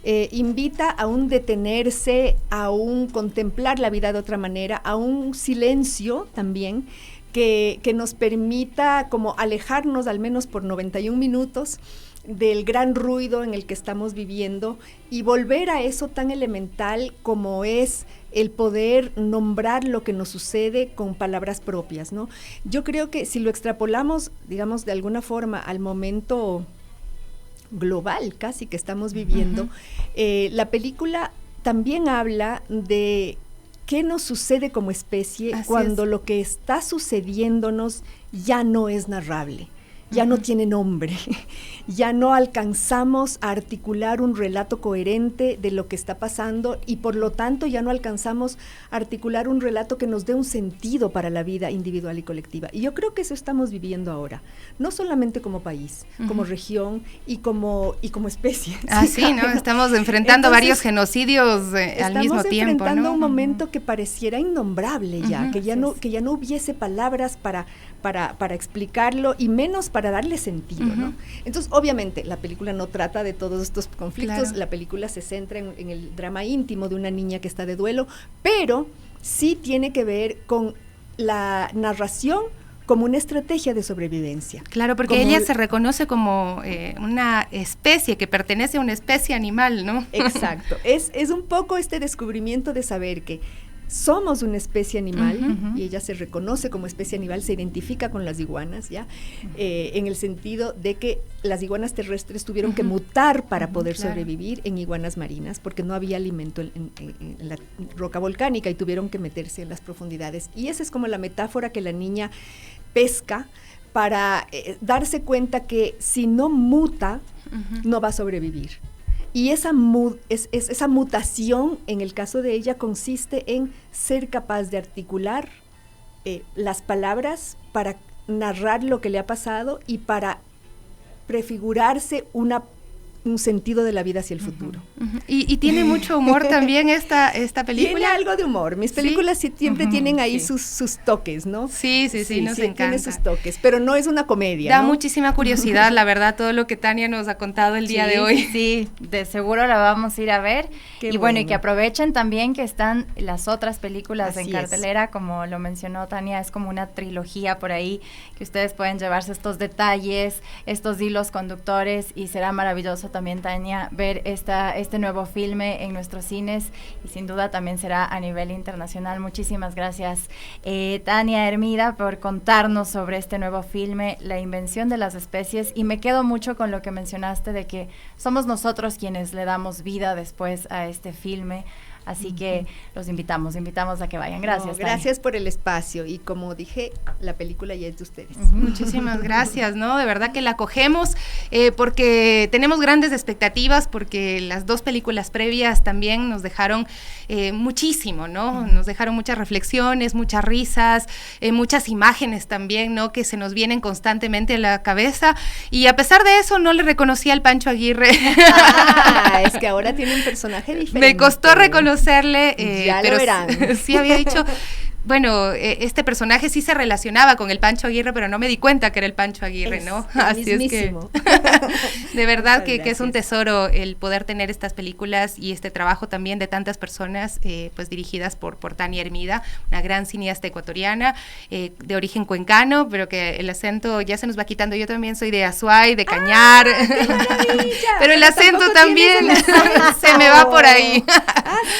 invita a un detenerse, a un contemplar la vida de otra manera, a un silencio también, que nos permita como alejarnos al menos por 91 minutos del gran ruido en el que estamos viviendo y volver a eso tan elemental como es el poder nombrar lo que nos sucede con palabras propias, ¿no? Yo creo que si lo extrapolamos, digamos, de alguna forma al momento global casi que estamos viviendo, la película también habla de qué nos sucede como especie cuando lo que está sucediéndonos ya no es narrable. ya no tiene nombre, ya no alcanzamos a articular un relato coherente de lo que está pasando y por lo tanto ya no alcanzamos a articular un relato que nos dé un sentido para la vida individual y colectiva. Y yo creo que eso estamos viviendo ahora, no solamente como país, como región y como especie. Sí, ¿no? Estamos enfrentando varios genocidios al mismo tiempo, ¿no? Estamos enfrentando un momento que pareciera innombrable ya, que ya no hubiese palabras para explicarlo y menos para darle sentido, ¿no? Entonces, obviamente, la película no trata de todos estos conflictos, claro. La película se centra en el drama íntimo de una niña que está de duelo, pero sí tiene que ver con la narración como una estrategia de sobrevivencia. Claro, porque ella se reconoce como una especie que pertenece a una especie animal, ¿no? Exacto, es un poco este descubrimiento de saber que somos una especie animal, y ella se reconoce como especie animal, se identifica con las iguanas, ¿ya? En el sentido de que las iguanas terrestres tuvieron que mutar para poder sobrevivir en iguanas marinas, porque no había alimento en la roca volcánica y tuvieron que meterse en las profundidades. Y esa es como la metáfora que la niña pesca para darse cuenta que si no muta, no va a sobrevivir. Y esa mutación, en el caso de ella, consiste en ser capaz de articular las palabras para narrar lo que le ha pasado y para prefigurarse un sentido de la vida hacia el futuro. Y tiene mucho humor también esta película. Tiene algo de humor. Mis películas siempre tienen ahí sus toques, ¿no? Sí, nos encanta. Tiene sus toques, pero no es una comedia, Da ¿no? muchísima curiosidad, la verdad, todo lo que Tania nos ha contado el día de hoy. Sí, de seguro la vamos a ir a ver. Qué y bueno, y que aprovechen también que están las otras películas en cartelera, como lo mencionó Tania, es como una trilogía por ahí, que ustedes pueden llevarse estos detalles, estos hilos conductores, y será maravilloso también, Tania, ver este nuevo filme en nuestros cines, y sin duda también será a nivel internacional. Muchísimas gracias, Tania Hermida, por contarnos sobre este nuevo filme, La invención de las especies, y me quedo mucho con lo que mencionaste de que somos nosotros quienes le damos vida después a este filme. Así que los invitamos a que vayan. Gracias. Gracias por el espacio, y como dije, la película ya es de ustedes. Muchísimas gracias, ¿no? De verdad que la acogemos porque tenemos grandes expectativas, porque las dos películas previas también nos dejaron muchísimo, ¿no? Nos dejaron muchas reflexiones, muchas risas, muchas imágenes también, ¿no? Que se nos vienen constantemente a la cabeza, y a pesar de eso no le reconocí al Pancho Aguirre. Es que ahora tiene un personaje diferente. Me costó reconocerle, ya pero lo verán. Sí había dicho, bueno, este personaje sí se relacionaba con el Pancho Aguirre, pero no me di cuenta que era el Pancho Aguirre, ¿no? Así mismísimo. Es que de verdad que es un tesoro el poder tener estas películas y este trabajo también de tantas personas, pues dirigidas por Tania Hermida, una gran cineasta ecuatoriana, de origen cuencano, pero que el acento ya se nos va quitando. Yo también soy de Azuay, de Cañar, pero el acento también se me va por ahí.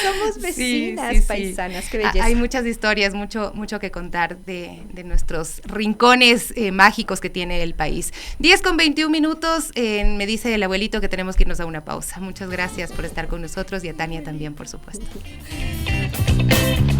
Somos vecinas, paisanas, qué belleza. Hay muchas historias, mucho que contar de nuestros rincones mágicos que tiene el país. 10:21, me dice el abuelito que tenemos que irnos a una pausa. Muchas gracias por estar con nosotros, y a Tania también, por supuesto.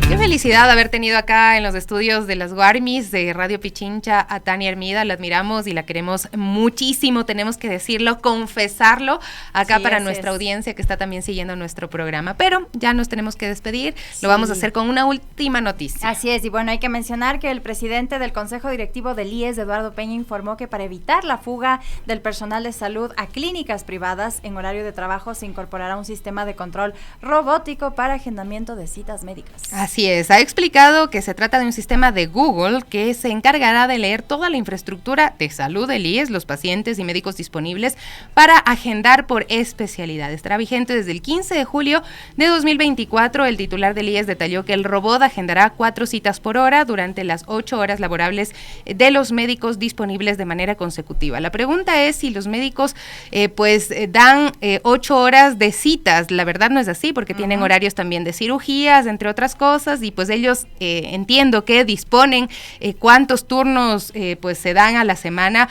Qué felicidad haber tenido acá en los estudios de las Guarmis de Radio Pichincha a Tania Hermida. La admiramos y la queremos muchísimo, tenemos que decirlo, confesarlo acá para nuestra audiencia que está también siguiendo nuestro programa. Pero ya nos tenemos que despedir, lo vamos a hacer con una última noticia. Así es, y bueno, hay que mencionar que el presidente del Consejo Directivo del IES, Eduardo Peña, informó que para evitar la fuga del personal de salud a clínicas privadas en horario de trabajo se incorporará un sistema de control robótico para agendamiento de citas médicas. Así es, ha explicado que se trata de un sistema de Google que se encargará de leer toda la infraestructura de salud del IES, los pacientes y médicos disponibles para agendar por especialidad. Estará vigente desde el 15 de julio de 2024. El titular del IES detalló que el robot agendará 4 citas por hora durante las 8 horas laborables de los médicos disponibles de manera consecutiva. La pregunta es si los médicos dan 8 horas de citas. La verdad no es así, porque tienen horarios también de cirugías, entre otras cosas, y pues ellos entiendo que disponen cuántos turnos pues se dan a la semana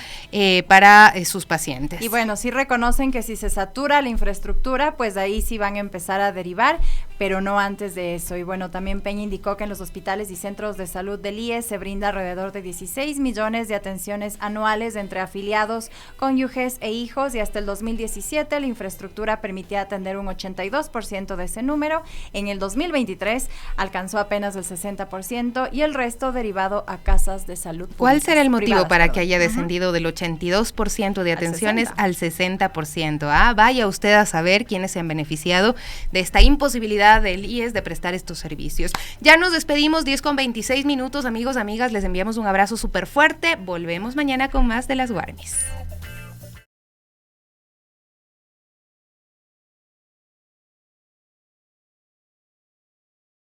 para sus pacientes. Y bueno, sí reconocen que si se satura la infraestructura, pues ahí sí van a empezar a derivar, pero no antes de eso. Y bueno, también Peña indicó que en los hospitales y centros de salud del IES se brinda alrededor de 16 millones de atenciones anuales entre afiliados, cónyuges e hijos, y hasta el 2017 la infraestructura permitía atender un 82% de ese número. En el 2023 alcanzó apenas el 60% y el resto derivado a casas de salud. ¿Cuál será el motivo privadas, para que haya descendido del 82% de atenciones al 60%? Ah, vaya usted a saber quiénes se han beneficiado de esta imposibilidad del IES de prestar estos servicios. Ya nos despedimos, 10:26, amigos, amigas, les enviamos un abrazo súper fuerte. Volvemos mañana con más de Las Guarnis.